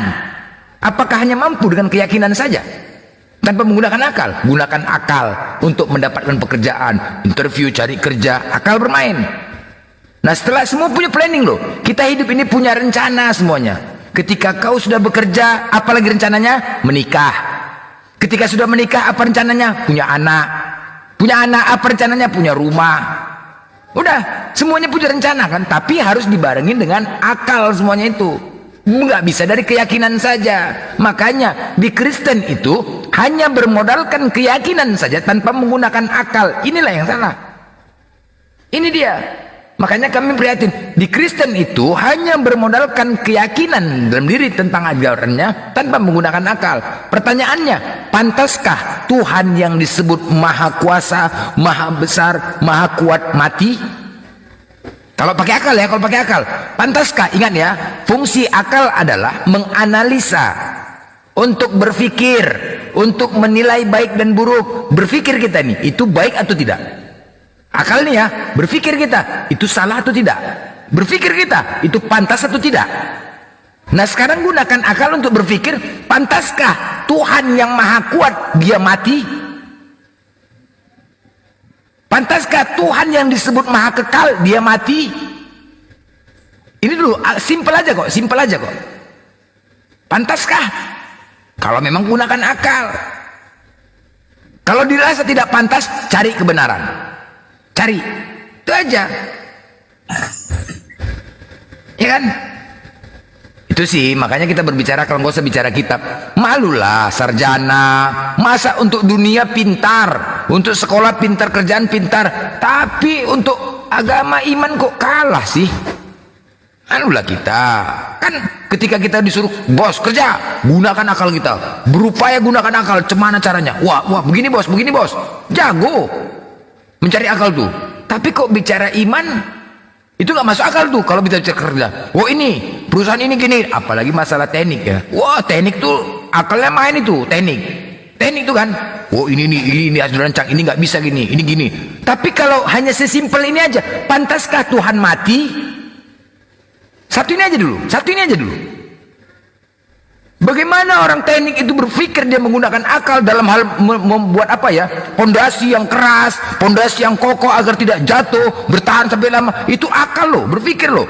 Apakah hanya mampu dengan keyakinan saja? Tanpa menggunakan akal? Gunakan akal untuk mendapatkan pekerjaan, interview, cari kerja, akal bermain. Nah, setelah semua punya planning loh. Kita hidup ini punya rencana semuanya. Ketika kau sudah bekerja, apalagi rencananya? Menikah. Ketika sudah menikah, apa rencananya? Punya anak. Punya anak, apa rencananya? Punya rumah. Udah, semuanya punya rencana kan? Tapi harus dibarengin dengan akal semuanya itu. Nggak bisa dari keyakinan saja. Makanya di Kristen itu hanya bermodalkan keyakinan saja tanpa menggunakan akal. Inilah yang salah. Ini dia. Makanya kami prihatin. Di Kristen itu hanya bermodalkan keyakinan dalam diri tentang ajarannya tanpa menggunakan akal. Pertanyaannya, pantaskah Tuhan yang disebut Maha Kuasa, Maha Besar, Maha Kuat mati? Kalau pakai akal ya, kalau pakai akal. Pantaskah? Ingat ya, fungsi akal adalah menganalisa, untuk berpikir, untuk menilai baik dan buruk. Berpikir kita nih, itu baik atau tidak? Akal nih ya, berpikir kita, itu salah atau tidak? Berpikir kita, itu pantas atau tidak? Nah sekarang gunakan akal untuk berpikir, pantaskah Tuhan yang Maha Kuat, dia mati? Pantaskah Tuhan yang disebut Maha Kekal, dia mati? Ini dulu, simple aja kok, simple aja kok. Pantaskah? Kalau memang gunakan akal. Kalau dirasa tidak pantas, cari kebenaran. Cari. Itu aja. Ya kan? Itu sih, makanya kita berbicara, kalau nggak usah bicara kitab. Malulah sarjana. Masa untuk dunia pintar, untuk sekolah pintar, kerjaan pintar, tapi untuk agama iman kok kalah sih? Anulah kita. Kan ketika kita disuruh, bos kerja, gunakan akal kita. Berupaya gunakan akal, cemana caranya? Wah, begini bos, begini bos. Jago mencari akal tuh. Tapi kok bicara iman, itu nggak masuk akal tuh kalau bicara kerja. Oh ini perusahaan ini gini, apalagi masalah teknik ya. Wah teknik tuh akalnya main itu teknik tuh kan. Oh ini harus dirancang, ini nggak bisa gini, ini gini. Tapi kalau hanya sesimpel ini aja, pantaskah Tuhan mati? Satu ini aja dulu. Bagaimana orang teknik itu berpikir dia menggunakan akal dalam hal membuat apa ya, pondasi yang keras, pondasi yang kokoh agar tidak jatuh, bertahan sampai lama. Itu akal loh, berpikir loh.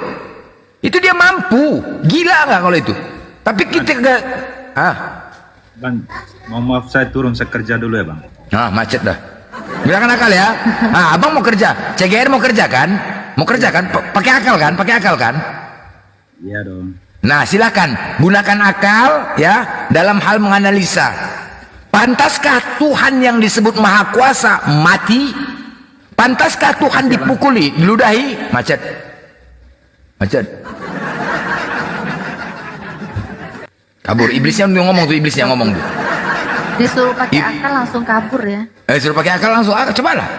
Itu dia mampu. Gila nggak kalau itu? Tapi kita nggak. Bang, maaf saya turun, saya kerja dulu ya bang. Macet dah. Gunakan akal ya. Abang mau kerja, CGR mau kerja kan? Mau kerja kan? Pakai akal kan? Iya dong. Nah silakan gunakan akal ya dalam hal menganalisa. Pantaskah Tuhan yang disebut Maha Kuasa mati? Pantaskah Tuhan dipukuli, diludahi? Macet. Kabur. Iblisnya ngomong tuh, Disuruh pakai akal langsung kabur ya. Disuruh pakai akal langsung, cobalah.